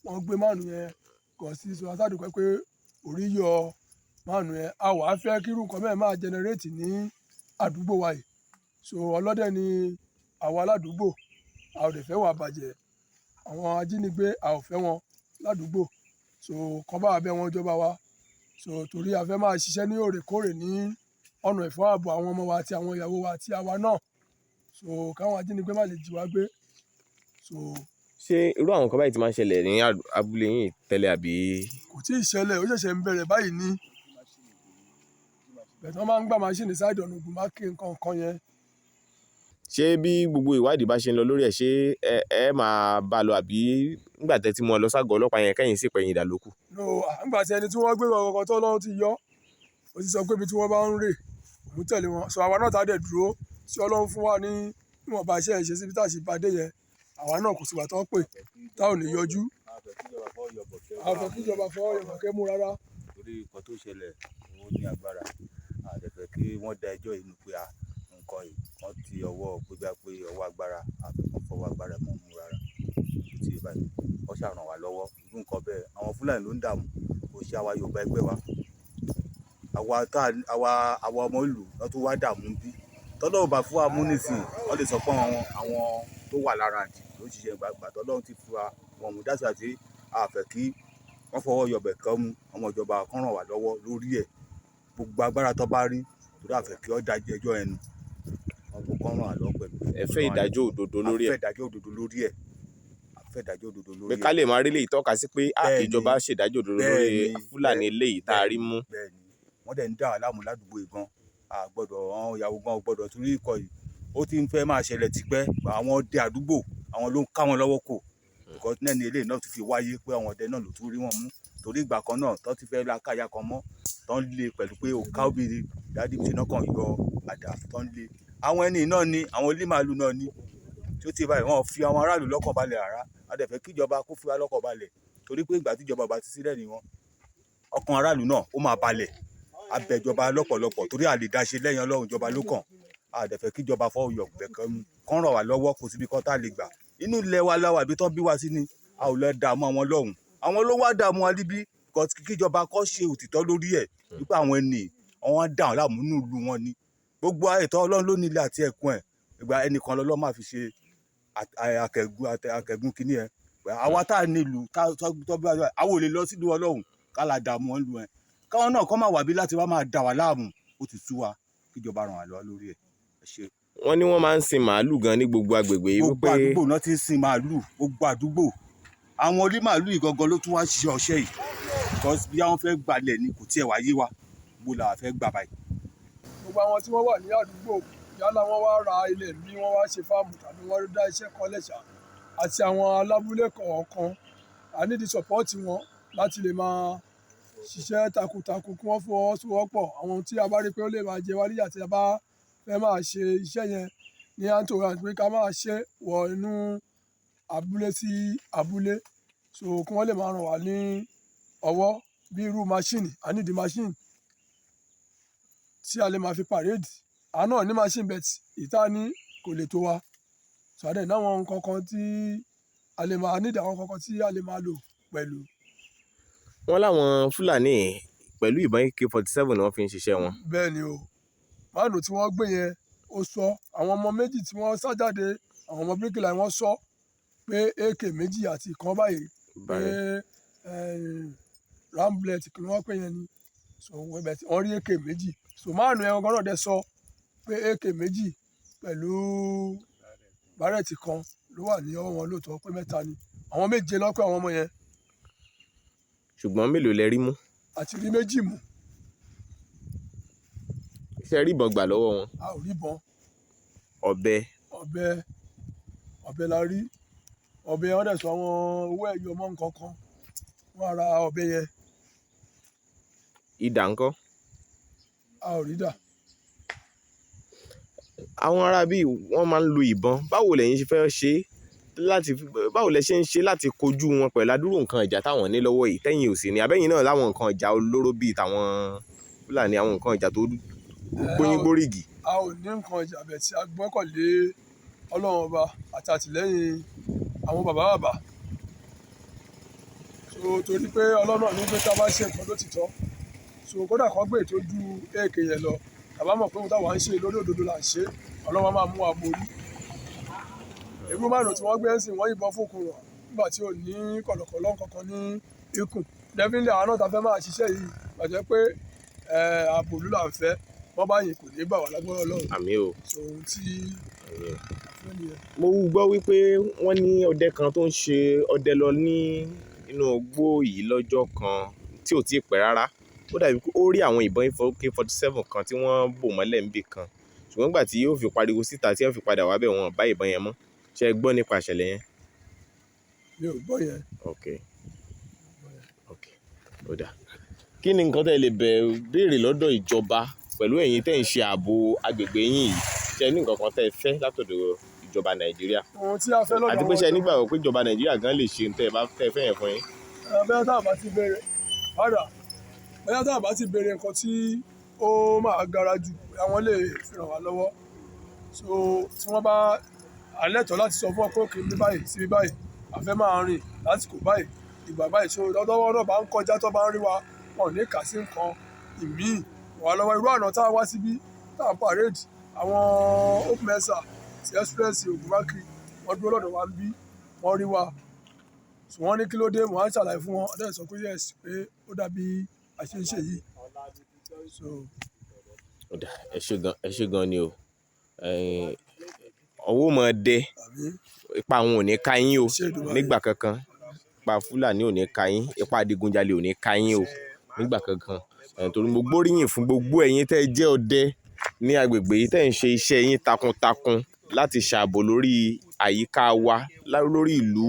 wọ́n gbé máàlù yẹn kàn sí so àtàdùpẹ́ pé orí yọ máàlù yẹn a wà á fẹ́ kí irú nǹkan mẹ́rin máa jẹnẹrétì ní àdúgbò wa yìí so ọlọ́dẹ ni àwa aládùúgbò a ò dẹ̀ fẹ́ wà bàjẹ́ àwọn ajínigbé a ò fẹ́ wọn ládùúgbò so kàn bá wa bẹ̀ wọ́n jọba wa so torí a fẹ́ máa ṣiṣẹ́ ní òrèkóòrè ní ọ̀nà ẹ̀fọ́ ààbò àwọn ọmọ wa àti àwọn ìyàwó wa àti àwa náà so káwọn ajínigbé má lè jí wa gbé so. ṣé irú àwọn nǹkan báyìí ti máa ń ṣẹlẹ̀ ní abúlé yìí tẹ́lẹ̀ àbí. kò tí ì ṣẹlẹ̀ ó ṣẹ̀ṣẹ̀ ń bẹ̀rẹ̀ báyìí ní bẹ̀tẹ̀ wọ́n máa ń gbà máṣíìnì sáìdì ọ̀nà Ògùn má kí nǹkan kan yẹn. ṣé bí gbogbo ìwádìí bá ṣe ń lọ lórí ẹ̀ ṣé ẹ máa bá a lọ àbí nígbà tẹ́ tí mo lọ ságọ́ ọlọ́pàá yẹn kẹ́yìn sí pẹ̀yìn ìdá lókù. no àgbà tí ẹni tí wọ́n gbé ọkọ̀ tó lọ́wọ́ ti yọ ó ti sọ pé ibi tí wọ́n bá ń rè òun tẹ̀lé wọn so àwa náà tá a dẹ̀ dúró tí Ọlọ́run fún wa ní ìwọ̀nba iṣẹ́ ìṣe síbi tá a ṣe bá dé yẹn àwa náà kò sígbà tó ń pè tá ò ní yọjú àfẹ́ kíjọba fọwọ́ yọ̀bọ̀kẹ́ mú rárá. torí nǹkan tó ṣẹlẹ̀ ó ní agbára àdẹ̀fẹ́ kí wọ́n da ẹjọ́ inú pé nǹkan yìí wọ́n ti ọwọ́ gbégbá pé ọwọ́ agbára àfẹ́kàn fọwọ́ agbára mọ́ mú rárá tí báyìí wọ́n ṣàràn wá lọ́wọ́ irú nǹkan bẹ́ẹ̀ àwọn Fúlàní ló ń dààmú kò ṣe àwa Yorùbá ẹgbẹ́ wa àwa ọmọ ìlú wọn tó wá dààmú bí tọ́lọ́run bá fún wa mú nísìnyí wọ́n lè sọ pé àwọn tó wà lára àǹtí ló ń ṣiṣẹ́ gbàgbà tọ́lọ́run ti fún wa wọn mú dáṣà tí a fẹ́ kí wọ́n fọwọ́ yọbẹ̀ kan mú ọmọ ìjọba kan ràn wá lọ́wọ́ lórí ẹ̀ gbogbo agbára tó bá rí torí a fẹ́ kí wọ́n dájọ́ ẹjọ́ ẹnu wọn kò kán ràn wá lọ́wọ́ pẹ̀lú. ẹ fẹ́ ìdájọ́ òdodo lórí ẹ̀. a fẹ́ ìdájọ́ òdodo lórí ẹ̀. a fẹ́ ìdájọ́ òdodo lórí ẹ̀. pé ká lè máa rí lè tọ́ka sí pé ìjọba ṣèdájọ́ òdodo lórí Fúlàní eléyìí tá a rí mú. bẹ́ẹ̀ni wọ́n dẹ̀ ń dà wá láàmú ládùúgbò ìgan àgbọ̀dọ̀ àwọn ìyàwó gan gbọ́dọ̀ torí ikọ̀ yìí ó ti ń fẹ́ máa ṣẹlẹ̀ tipẹ́ àwọn ọdẹ àdúgbò àwọn ló ń ká wọn lọ́wọ́ kò nǹkan náà ni eléyìí náà ti fi wáyé pé àwọn ọdẹ náà ló tún rí wọn mú torí ìgbà kan náà tó ti fẹ́ lákàyà kan mọ́ tó ń lé pẹ̀lú pé òkà obìnrin dáàdì mi ṣe náà kàn yọ àdá tó ń lé àwọn ẹni náà ni àwọn onímàálù náà ni tí ó ti báyìí wọn fi àwọn aráàlú lọ́kàn balẹ̀ rárá a dẹ̀ fẹ́ kíjọba kó fi wá lọ́kàn balẹ̀ torí pé ìgbà tíjọba bá ti sílẹ̀ ni wọn ọkàn aráàlú náà ó máa balẹ̀ abẹ́jọba lọ́pọ̀lọpọ̀ torí a lè dá ṣe lẹ́yìn Ọlọ́run ìjọba ló kàn a dẹ̀ fẹ́ kíjọba fọ́ yọ kán ràn wá lọ́wọ́ kò síbi kan tá a lè gbà inú ilẹ̀ wa láwa ibi tán bí wá sí ni a ò lọ dààmú àwọn lọ́hùn àwọn ló wá dààmú wa níbí kíjọba kó ṣe òtítọ́ lórí ẹ̀ wípé àwọn ẹni àwọn dáhùn láàmú nínú ìlú wọn ni gbogbo ètò Ọlọ́run ló nílé àti ẹ̀kún ẹ̀ ìgbà ẹnìkan lọ́lọ́ máa fi ṣe akẹ̀gùn kínní ẹ̀ àwa tá a nílùú tó bí wá àwọn ò lè lọ sílùú Ọlọ́run ká la dààmú wọn lù ẹ̀ káwọn náà kọ́ máa wà bí láti wá máa dà wá láàmú ó ti sú wa kíjọba ràn wá lọ́wọ́ lórí ẹ̀. Ẹ ṣé. wọ́n ní wọ́n máa ń sin màálù gan ní gbogbo agbègbè yìí gbogbo wípé àdúgbò náà ti ń sin màálù gbogbo àdúgbò àwọn orí màálù yìí gangan ló tún wá ṣe ọṣẹ́ yìí because bí àwọn fẹ́ gbalẹ̀ ni kò tiẹ̀ wáyé wa gbogbo làwọn fẹ́ gbà báyìí. gbogbo àwọn tí wọ́n wà ní àdúgbò yálà wọ́n wá ra ilẹ̀ ní wọ́n wá ṣe fáàmù tàbí wọ́n dá iṣẹ́ kan lẹ́ṣà àti àwọn alábúlé kọ̀ọ̀kan a nídìí sọ̀pọ́ọ̀tì wọn láti lè máa ṣiṣẹ́ takuntakun kí wọ́n fọwọ́sowọ́pọ̀ àwọn tí a bá rí pé ó lè máa jẹ wá níyà tí a bá fẹ́ máa ṣe iṣẹ́ yẹn ní àǹtòrà pé ká máa ṣe wọ inú abúlé sí abúlé so kí wọ́n lè máa ràn wá ní ọwọ́ bí irú máṣíìnì a nídìí máṣíìnì tí a lè máa fi pàréèdì àánú ní máṣíìnì bẹ̀t ìta ní kò lè tó wa sọdẹ náwọn nǹkan kan tí a lè máa nídìí àwọn kankan tí a lè máa lò pẹ̀lú. wọ́n láwọn Fúlàní pẹ̀lú ìbọn AK-47 ni wọ́n fi ń ṣiṣẹ́ wọn. bẹ́ẹ̀ ni o máàlù tí wọ́n gbé yẹn ó sọ àwọn ọmọ méjì tí wọ́n sá jáde àwọn ọmọ bíríkìlà wọ́n sọ pé AK méjì àti ìkan báyìí pé ramblet kí wọ́n pè yẹn ni so wọ́n rí AK méjì so máàlù yẹn ọgọ́rọ̀ dẹ sọ pé AK méjì pẹ̀lú bárẹ̀tì kan ló wà ní ọwọ́ wọn lóòótọ́ pé mẹ́ta ni àwọn méje lọ́pẹ́ àwọn ọmọ yẹn. ṣùgbọ́n mélòó lẹ rí mú. àti rí méjì mú. ṣé ẹ rí ìbọn gbà lọ́wọ́ wọn. a ò rí ìbọn. ọ̀bẹ la rí ọ̀bẹ yẹn wọ́n dẹ̀ sọ àwọn owó ẹ̀yọ mọ́ nǹkan kan wọ́n ra ọ̀bẹ yẹn. idà ńkọ́. a ò rí dà. àwọn ará bíi wọ́n máa ń lo ìbọn báwo lẹ̀yin ṣe fẹ́ ṣe báwo lẹ ṣe ń ṣe láti kojú wọn pẹ̀lú adúrú nǹkan ìjà táwọn ní lọ́wọ́ yìí tẹ́yìn ò sí ní abẹ́yìn náà láwọn nǹkan ìjà olóró bíi tàwọn Fúlàní àwọn nǹkan ìjà tó gbóyún gbórígì. a ò ní nǹkan ìjà bẹ̀ tí a gbọ́kànlé Ọlọ́run ọba àti àtìlẹ́yìn àwọn bàbá so torí pé Ọlọ́run náà ní pé tá a bá ṣe nǹkan tó ti tọ́ so kódà kan gbé ètò ju AK yẹn lọ tàbá mọ̀ pé ohun táwa ń ṣe lórí òdodo là ń ṣe Ọlọ́run máa mú wa borí. Èrú márùn tí wọ́n gbé ń sìn wọ́n yìnbọn fún okùn wọn nígbà tí ò ní kọ̀lọ̀kọ̀lọ̀ kankan ní ikùn definitely àwọn náà ta fẹ́ máa ṣiṣẹ́ yìí bàjẹ́ pé ààbò ló là ń fẹ́ wọ́n bá yìn kò ní bà wá lágbára Ọlọ́run. àmín o. so ohun tí àfẹ́ nìyẹn. mo gbọ́ wípé wọ́n ní ọdẹ kan tó ń ṣe ọdẹ lọ ní inú igbó yìí lọ́jọ́ kan tí ò tí ì pẹ́ rárá ó dàbí pé ó rí àwọn ìbọn AK-47 kan tí wọ́n bò mọ́lẹ̀ níbì kan ṣùgbọ́n nígbà tí yóò fi pariwo síta tí wọ́n fi padà wá bẹ̀ wọ́n bá ìbọn yẹn mọ́ ṣé ẹ gbọ́ nípa ìṣẹ̀lẹ̀ yẹn. mi ò gbọ́ yẹn. ok ó dà kí ni nǹkan tẹ́ lè béèrè lọ́dọ̀ ìjọba pẹ̀lú ẹ̀yin tẹ́ ń ṣe ààbò agbègbè yín yìí ṣé ní nǹkan kan tẹ́ ẹ fẹ́ látọ̀dọ̀ ìjọba Nàìjíríà. ohun tí a fẹ́ lọ́dọ̀ àti pé ṣé nígbàgbọ́ pé ìjọba Nàìjíríà gan lè ṣe tẹ́ ẹ fẹ́ yẹn fún yín. bẹ́ẹ̀ tá a bá ti béèrè padà bẹ́ẹ̀ tá a bá ti béèrè nǹkan tí ó máa gara jù àwọn lè fi ràn wá lọ́wọ́ so tí wọ́n bá alẹ́tọ̀ọ́ láti sọ fún ọkọ̀ òkè ní báyìí síbi báyìí àfẹ́ máa rìn lásìkò báyìí ìgbà báyìí so lọ́dọ́wọ́ náà bá ń kọjá tó bá ń rí wa wọn ò ní kà sí nǹkan ìmíì wà lọ́wọ́ irú àná tá a wá síbí tá a parade àwọn hope mesa ti express Ogun wọ́n dúró lọ́dọ̀ wa ń bí wọ́n rí wa so wọ́n ní kí ló dé wọ́n á ṣàlàyé fún wọn ọdẹ sọ pé yes pé ó dàbí àṣeṣe yìí so. ẹ ṣé gan ni o ọwọ́ mọ̀ ọ́ dẹ ipa àwọn ò ní ká yín o nígbà kankan ipa Fúlàní ò ní ká yín ipa adigunjalè ò ní ká yín o nígbà kankan torí mo gbóríyìn fún gbogbo ẹ̀yin tẹ́ ẹ jẹ́ ọdẹ ní agbègbè yìí tẹ́ ẹ ń ṣe iṣẹ́ yín takuntakun láti ṣààbò lórí àyíká wa lórí ìlú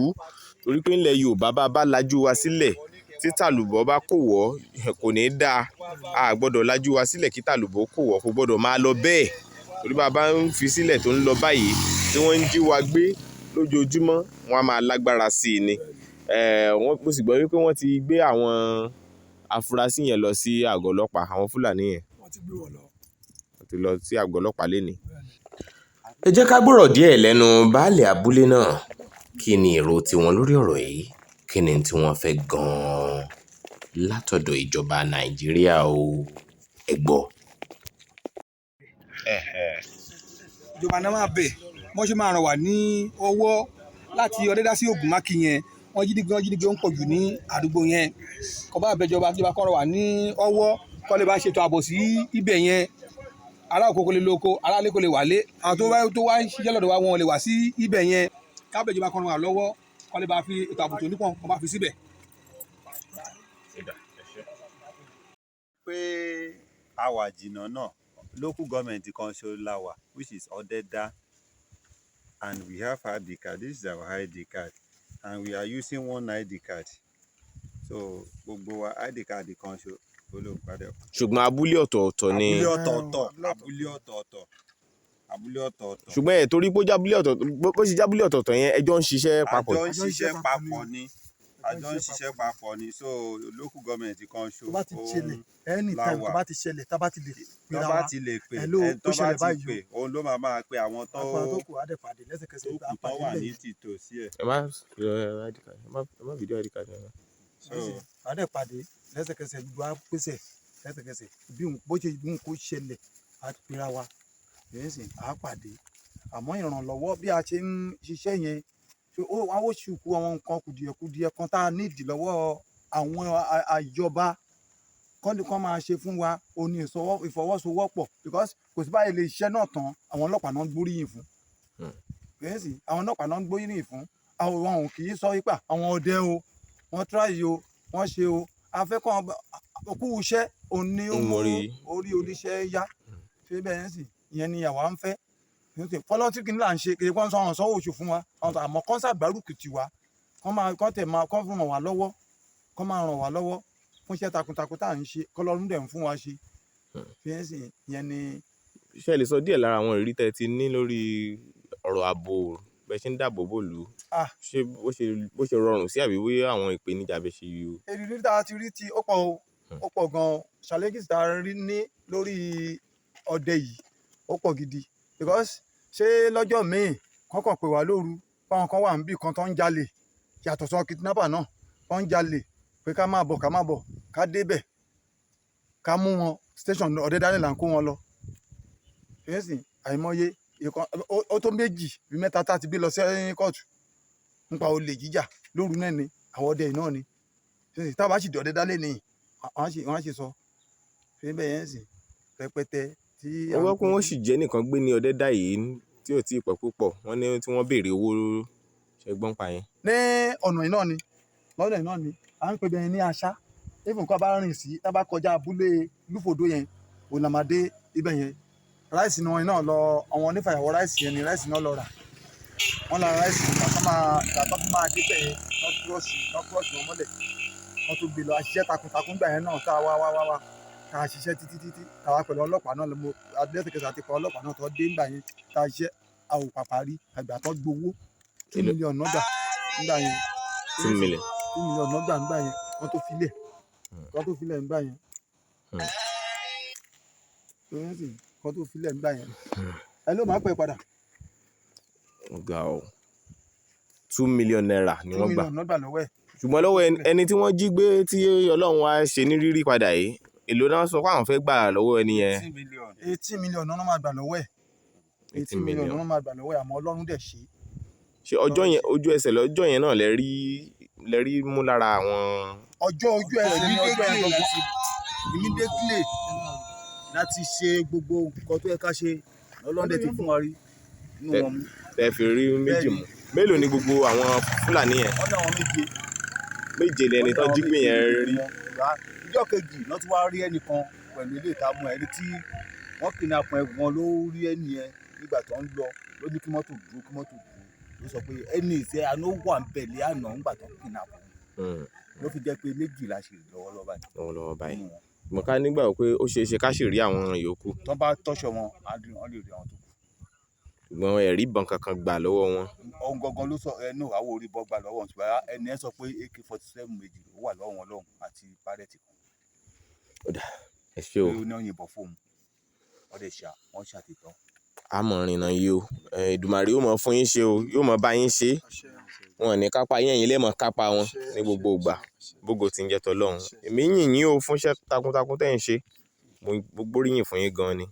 torí pé ńlẹ̀ Yorùbá bá lajú wa sílẹ̀ tí tàlùbọ̀ bá kò wọ́ kò ní dáa a gbọ́dọ̀ lajú wa sílẹ̀ kí tàlùbọ̀ kò wọ́ kò gbọ́dọ̀ máa lọ bẹ́ẹ̀ torí bá a bá ń fi sílẹ̀ tó ń lọ báyìí tí wọ́n ń jí wa gbé lójoojúmọ́ wọn á máa lágbára sí i ni mo sì gbọ́ wípé wọ́n ti gbé àwọn afurasí yẹn lọ sí àgọ́ ọlọ́pàá àwọn Fúlàní yẹn wọ́n ti lọ sí àgọ́ ọlọ́pàá lénìí. ẹ jẹ́ ká gbọ́rọ̀ díẹ̀ lẹ́nu baálé abúlé náà kí ni èrò tiwọn lórí ọ̀rọ̀ yìí kí ni tí wọ́n fẹ́ gan-an látọ̀dọ̀ ìjọba Nàìjíríà o ẹ gbọ́. ìjọba náà máa bẹ̀ wọ́n ṣe máa ràn wá ní ọwọ́ láti ọdẹ́dá sí Ògùn mákì yẹn wọ́n jídígbé ń pọ̀ jù ní àdúgbò yẹn kọ́ bá bẹ̀jọba kí wọ́n kọ́ ràn wá ní ọwọ́ kọ́ lè bá ṣètò ààbò sí ibẹ̀ yẹn ará òkòkò lè lóko ará ilé kò lè wálé àwọn tó wá ń ṣiṣẹ́ lọ́dọ̀ wa wọn lè wá sí ibẹ̀ yẹn kábẹ̀ ìjọba kan ràn wá lọ́wọ́ kọ́ lè bá fi ètò ààbò tó nípọn kọ́ bá fi síbẹ̀. pé àwa jìnnà náà local government kan ṣo la wà which is Odeda, and we have ID card. This is our ID card and we are using one ID card, so gbogbo wa ID card kan ṣo olóògbé. ṣùgbọ́n abúlé ọ̀tọ̀ọ̀tọ̀ ni. abúlé ọ̀tọ̀ọ̀tọ̀. ṣùgbọ́n ẹ̀ torí bó jábúlé ọ̀tọ̀ọ̀tọ̀ bó ṣe jábúlé ọ̀tọ̀ọ̀tọ̀ yẹn ẹjọ́ ń ṣiṣẹ́ papọ̀. àjọ ń ṣiṣẹ́ papọ̀ ni so local government kan ṣo. tó bá ti ṣẹlẹ̀ anytime tó bá ti ṣẹlẹ̀ tá bá ti lè pè ra wa tó bá ti lè pè tó bá ti pè òun ló máa pe àwọn tó kù adẹ́pàdé lẹ́sẹ̀kẹsẹ̀ tó kù tó wà ní títòsí ẹ̀. ẹ má fídíò ID card yẹn. adẹ́pàdé lẹ́sẹ̀kẹsẹ̀ gbogbo apèsè lẹ́sẹ̀kẹsẹ̀ bí bó ṣe bí kò ṣẹlẹ̀ á pè ra wa yẹn sì á pàdé àmọ́ ìrànlọ́wọ́ bí a ṣe ń ṣiṣẹ́ yẹn àwọn oṣùkú àwọn nǹkan kùdìẹ̀kudiẹ kan tá a nídìí lọ́wọ́ àwọn àjọba kọ́ni máa ṣe fún wa ó ní ìfọwọ́sowọ́pọ̀ because kò sí báyìí lè ṣiṣẹ́ náà tán àwọn ọlọ́pàá náà ń gbóríyìn fún bẹ́ẹ̀ sì àwọn ọlọ́pàá náà ń gbóríyìn fún àwọn ò kì í sọ wípé àwọn ọdẹ o wọ́n tíráyì o wọ́n ṣe o afẹ́kọ̀ọ́ kú iṣẹ́ òní orí oníṣẹ́ yá ṣé bẹ́ẹ̀ sì ìyẹn ni àwa ń fẹ́ fọlọ́tì kìíní là ń ṣe kìí kọ́ sọ̀rọ̀ sọ́wọ́ oṣù fún wa àmọ́ kọ́ sàgbárùkù tì wá kọ́ fún ràn wá lọ́wọ́ kọ́ máa ràn wá lọ́wọ́ fún iṣẹ́ takuntakun tá à ń ṣe kọ́lọ́run dẹ̀ ń fún wa ṣe bẹ́ẹ̀ sì ìyẹn ni. ṣé ẹ lè sọ díẹ̀ lára àwọn ìrírí tẹ́ ti ní lórí ọ̀rọ̀ ààbò bẹ́ẹ̀ ṣe ń dáàbò bò lù ú ṣé bó ṣe rọrùn sí àbí wí àwọn ìpèníjà bẹ́ẹ̀ ṣe yìí o. ìrírí tá a ti rí ti ó pọ̀ gan-an challenges tá a rí ní lórí ọdẹ yìí ó pọ̀ gidi because ṣé lọ́jọ́ míì kọ́kàn pè wá lóru fáwọn kan wà níbì kan tó ń jalè yàtọ̀ sọ kidnapper náà tó ń jalè pé ká máa bọ̀ ká débẹ̀ ká mú wọn station Ọ̀dẹ́dá là ń kó wọn lọ fèsì àìmọye ó tó méjì bí mẹ́ta tá ti gbé lọ sí kóòtù nípa olè jíjà lóru náà ni àwọn ọdẹ náà ni fèsì tá a bá sì dé Ọ̀dẹ́dá lé nìyí wọ́n á ṣe sọ fèsì bẹ́ẹ̀ yẹn sì rẹpẹtẹ. ó wọ́n pé wọ́n sì jẹ́ nìkan gbé ní Ọ̀dẹ́dá yìí tí ò tí ì pẹ́ púpọ̀ wọ́n ní tí wọ́n béèrè owó ṣẹgbọ́n pa yẹn. ní ọ̀nà iná ni lọ́dọ̀ iná ni à ń pè bẹ́ẹ̀ ní aṣá even kó a bá rìn sí tá a bá kọjá abúlé lúfòdó yẹn òun làmà dé ibẹ̀ yẹn ráìsì náà iná lọ àwọn onífàyàwọ́ ráìsì yẹn ni ráìsì náà lọ rà wọ́n la ráìsì ìgbà tó fi máa dé bẹ́ẹ̀ yẹn lọ́kúrọ́ọ̀sì wọn mọ́lẹ̀ wọ́n tó gbé lọ àṣìṣe takuntakun gbà yẹn náà tá a wá tá a ṣiṣẹ́ títí tá a wá pẹ̀lú ọlọ́pàá náà lọ́mọ adẹ́sẹ̀kẹsẹ̀ àti pa ọlọ́pàá náà tó dé ńgbà yẹn tá a ṣiṣẹ́ àwò pàpàrí àgbà tó gbowó 2 million náà gbà ńgbà yẹn 2 million náà gbà ńgbà yẹn wọ́n tó filẹ̀ ńgbà yẹn wọ́n tó filẹ̀ ńgbà yẹn ẹ ló máa pẹ́ padà. ọ̀gá o 2 million naira ni wọ́n gbà 2 million náà gbà lọ́wọ́ ẹ̀. ṣùgbọ́n lọ́wọ́ ẹni tí wọ́n jí gbé tí Ọlọ́run wá ṣe ní rírí padà yìí èlò náà sọ pé àwọn fẹ́ gbà lọ́wọ́ ẹni yẹn. 18 million náà máa gbà lọ́wọ́ ẹ̀ 18 million náà máa gbà lọ́wọ́ ẹ̀ àmọ́ Ọlọ́run dẹ̀ ṣe. ṣé ọjọ́ yẹn ojú ẹsẹ̀ lọ́jọ́ yẹn náà lẹ rí mú lára àwọn. ojú ẹsẹ̀ ní ọjọ́ yẹn gbogbo immediately láti ṣe gbogbo nǹkan tó yẹ ká ṣe Ọlọ́run dẹ̀ ti fún wa rí inú wọn mú. tẹ fi rí méjì mú mélòó ni gbogbo àwọn Fúlàní yẹn. ọ̀dọ̀ àwọn méje lẹni tó jí gbé yẹn rí. ìjọ́ kejì ló tún wá rí ẹnìkan pẹ̀lú ilé ìtamú ẹni tí wọ́n kidnap ẹ̀gbọ́n ló rí ẹni yẹn nígbà tó ń lọ ló ní kí mọ́tò dúró ló sọ pé ẹni ìṣe àná wà ń bẹ̀lẹ̀ àná nígbà tó ń kidnap ló fi jẹ́ pé méjì la ṣe lọ́wọ́lọ́wọ́ báyìí. mo ká nígbà pé ó ṣeé ṣe ká sì rí àwọn yòókù. tó bá tọ́ṣọ wọn á lè rí àwọn tó kù. ṣùgbọ́n ẹ̀rí ìbọn kankan gbà lọ́wọ́ wọn. ohun gangan ló sọ ẹnu àwọn orí bọ́ gbà lọ́wọ́ wọn ṣùgbọ́n ẹni ẹ sọ pé AK-47 méjì ló wà lọ́wọ́ wọn lọ́hùn àti bárẹ́tì kan. ẹ ṣé o. ó ní òyìnbó fóun wọ́n dẹ̀ wọ́n ṣàtìtọ́. àmọ́ rìnnà yìí o Èdùmàrè yóò mọ̀ fún yín ṣe o yóò mọ̀ bá yín ṣe wọn ní kápá yín ẹ̀yin lẹ́mọ̀ kápá wọn ní gbogbo ìgbà bógo tí ń jẹ́ tọ́lọ́run èmi yìn yín o fún iṣẹ́ takuntakun tẹ́ ń ṣe mo gbóríyìn fún yín gan ni.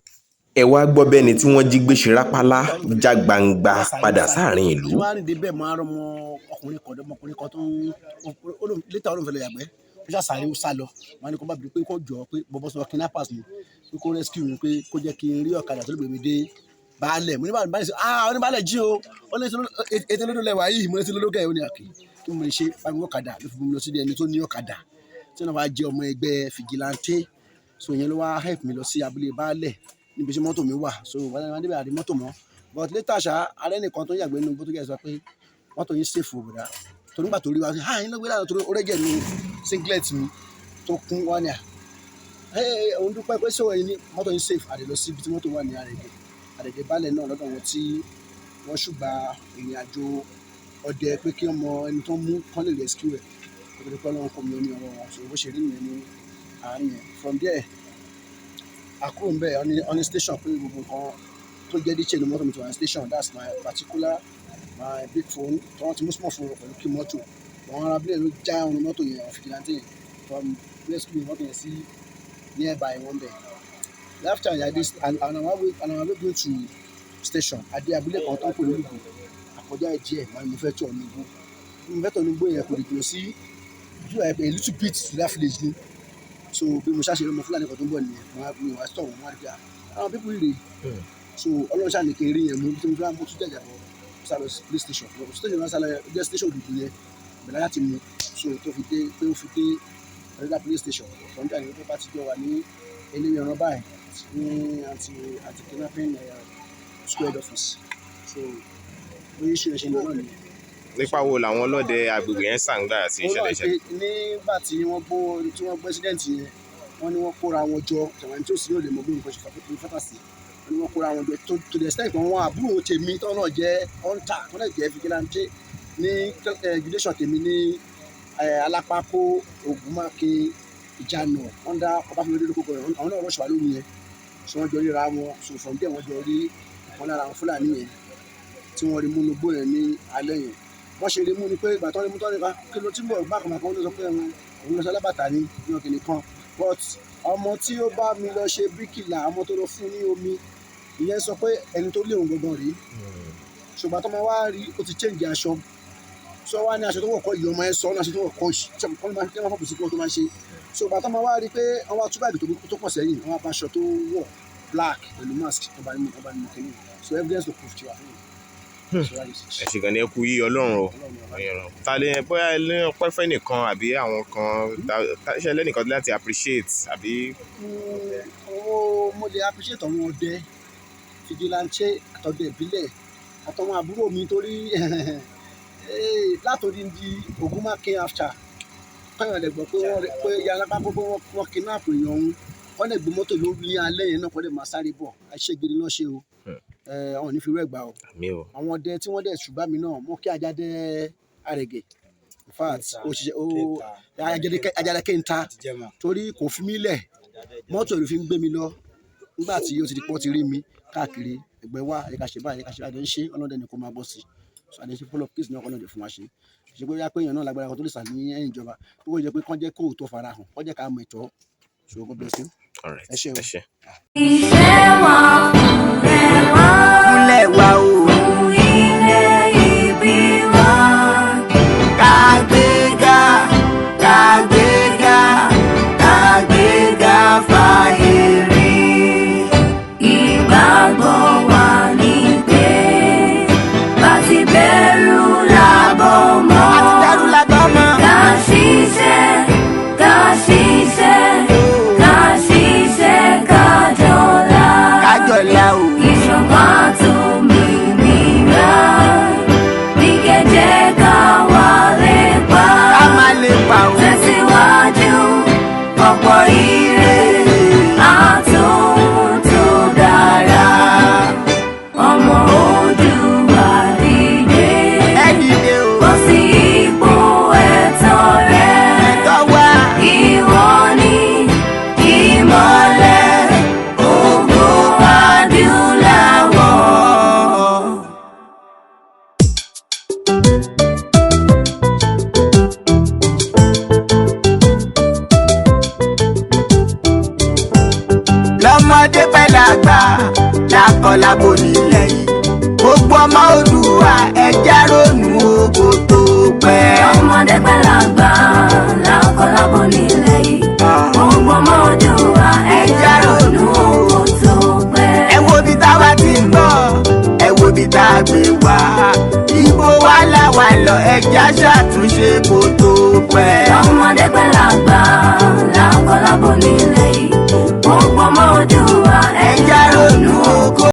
ẹ wá gbọ́ bẹ́ni tí wọ́n jí gbé ṣe rápálá já gbangba padà sáàrin ìlú. tí wọ́n á rìn débẹ̀ máa rọ ọmọkùnrin kan tó ń létà olóhùn fẹlẹ̀ yàgbẹ́ ṣàṣàrẹ́ ó sá lọ wọn ni kó bá bi pé kó jọ pé bọ́bọ́ sọ kidnappers ni pé kó rescue mi pé kó jẹ́ kí n rí ọ̀kadà tó lè gbé mi dé baálẹ̀ mo ní baálẹ̀ sọ oníbaálẹ̀ jí o ó ní ètò olódò lẹ́wà yìí mo ní ètò olódò kẹ́ ẹ̀ ó ní àkè kí mo lè ṣe bámi ọ̀kadà ló fi mú mi lọ sí ẹni tó ní ọ̀kadà tí wọ́n bá jẹ́ ọmọ ẹgbẹ́ fìgìláńtì so yẹn ló wá help mi lọ sí abúlé baálẹ̀ níbi tí mọ́tò mi wà so wọn débẹ̀ àdé mọ́tò mọ́ but later ṣá alẹ́ nìkan tó yàgbẹ́ nínú bótó kẹ́ sọ pé mọ́tò yín safe o bùdá torí nígbà tó rí wa ha yín ló gbé láàrín torí orẹ́gẹ̀ ní singlet mi tó kún wá ní à òun dúpẹ́ pé sọ ẹ̀yin ní mọ́tò yín safe àdè lọ sí ibi tí mọ́tò wà ní àrẹ̀gẹ̀ baálẹ̀ náà lọ́dọ̀ wọn tí wọ́n ṣùgbà ìrìn àjò ọdẹ pé kí ọmọ ẹni tó mú kán lè rescue ẹ̀ nítorí pé ọlọ́run kò mú ní ọwọ́ wọn so bó ṣe rí nìyẹn ní àárín yẹn from there àkúrò ń bẹ̀ ọ́ní station pé gbogbo nǹkan tó jẹ́ díṣẹ́ ní mọ́tò mi tó wà ní station that's my particular my big phone tí wọ́n ti mú small phone pẹ̀lú kí mọ́tò àwọn ará abúlé ló já ọ̀run mọ́tò yẹn fìdíláńtì yẹn from rescue mọ́tò yẹn sí nearby wọn bẹ̀ after I did and I'm away going to station adé abúlé kan tó ń pè ní Ogun àkọjá ẹ̀jẹ̀ wọn mo fẹ́ tọ̀ ní igbó mo fẹ́ tọ̀ ní igbó yẹn kò lè gbìyànjú sí a little bit to that village ni so bí mo ṣàṣeyọrí ọmọ Fúlàní kan tó ń bọ̀ nìyẹn wọn á bí wọn á tọ̀ wọn á rí àwọn pípọ̀ rèé so ọlọ́run ṣáà ní kí n rí yẹn mú tí mo fẹ́ mú tún jẹ̀jà bọ̀ sálọ police station station náà sálọ jẹ́ station òdìbò yẹn ìbẹ̀rẹ̀ láti mú so tó fi dé pé ó fi dé ọ̀rẹ́dà police station ọ̀fọ̀njà ní pé bá ti jọ wà ní eléyìí ọ̀rọ̀ báyìí ní anti kidnapping square office so oyin ṣe ìṣẹ̀lẹ̀ náà nìyẹn. nípa wo làwọn ọlọ́dẹ agbègbè yẹn sàǹgbà sí ìṣẹ̀lẹ̀ ìṣẹ̀lẹ̀. nígbà tí wọ́n gbọ́ accident yẹn wọ́n ní wọ́n kóra wọn jọ tẹ̀wọ̀n tí ó sì yóò lè mọ bí nǹkan ṣe fàtà sí wọ́n ní wọ́n kóra wọn jọ to the extent kan wọn àbúrò tèmi tó náà jẹ́ hunter tó náà jẹ́ fìgìláńtì ní judicial tèmi ní alápákó Ògúnmákin Ìjànà under Ọbáfẹ́mi lóko rẹ̀ àwọn náà rọ̀ṣọ̀ lórí yẹn so wọ́n jọ ríra wọn so from there wọ́n jọ rí ìkan lára àwọn Fúlàní yẹn tí wọ́n rí múnú gbó yẹn ní alẹ́ yẹn wọ́n ṣe rí mú ni pé ìgbà tó ń rí mú tó ń rí ká kí ló ti ń bọ̀ gbàkànmàkàn ó ló sọ pé òun lọ sí alábàtà ní ọkìnì kan but ọmọ tí ó bá mi lọ ṣe bíríkìlà ọmọ tó lọ fún ní omi ìyẹn sọ pé ẹni tó lé òun gangan rí ṣùgbọ́n tó máa wá rí ó ti change aṣọ sọ wá ní aṣọ tó wọ̀ kọ́ ìyá ọmọ ẹ sọ ní aṣọ tó wọ̀ kọ́ kọ́ máa ń fọ́pù sí kí wọ́n tó máa ṣe ṣùgbọ́n tó máa wá rí pé àwọn atúbàdì tó pọ̀ sẹ́yìn àwọn abaṣọ tó wọ̀ black pẹ̀lú mask ọba ní kìíní so evidence to prove ti wà fún mi. ẹ ṣe gan ni ẹ kú yí Ọlọ́run o ta lè bóyá ilé ọpẹ́ fẹ́ nìkan àbí àwọn kan ṣe lẹ́nìkan láti appreciate àbí. mo lè appreciate àwọn ọdẹ fìgìláńtì àtọdẹ ìbílẹ̀ àtọwọn àbúrò mi torí látòdì di Ògúnmákin after kọ́yàn lè gbọ́ pé yàrá pápá pé wọ́n kidnap èèyàn ọ̀hún wọ́n lè gbé mọ́tò lórí alẹ́ yẹn náà kọ́ lè máa sáré bọ̀ àṣẹ gidi náà ṣe o àwọn ò ní fi rú ẹ̀gbà o àwọn ọdẹ tí wọ́n dẹ̀ ṣùgbọ́n mi náà mọ́ kí Ajáde Àrẹ̀gẹ̀ in fact Ajáde Kẹ́ńtà torí kò fi mí lẹ̀ mọ́tò ló fi ń gbé mi lọ nígbà tí ó ti di pọ́ ti rí mi káàkiri ẹgbẹ́ wa ẹ̀ka ṣe báyìí ẹ̀ka ṣe báyìí ṣe ọlọ́dẹ ni kò máa bọ́ sí so àdé ṣe follow peace náà kọ́ náà lè fún wa ṣe ṣe pé yá pé èèyàn náà lágbára kan tó lè sà ní ẹ̀yìn ìjọba ó jẹ́ pé kán jẹ́ kó tó fara hàn kán jẹ́ ká mọ̀ ẹ̀tọ́ so God bless you. ẹ ṣé o. ìfẹ́ wa fúnlẹ̀ wa o fún ilé ìbí wa kàgbéga kàgbéga kàgbéga fàyè rí ìgbàgbọ́ wa ní pé bá ti bẹ̀rù làbọ̀ mọ́ ká ṣiṣẹ́ ká ṣiṣẹ́ ká ṣiṣẹ́ kájọlá o ìṣọ̀kan tó mìíràn ní kẹjẹ ká wà lépa tẹ̀síwájú ọ̀pọ̀ ire àtúntò dára ọmọ Oòduà dìde bọ́ sí ipò ẹ̀tọ́ rẹ ìwọ ni ìmọ́lẹ̀ ògo adúláwọ̀. lọ́mọdé pẹ́ lágbà lákọlábo nílẹ̀ yìí gbogbo ọmọ Oòduà ẹja ronú ògo tó pẹ́. lọ́mọdé pẹ́ lágbà lákọlábo nílẹ̀ yìí. tó pẹ́. ọmọdé pẹ́ làgbà làkọlábo nílẹ̀ yìí gbogbo ọmọ Oòduà ẹja ronú oko.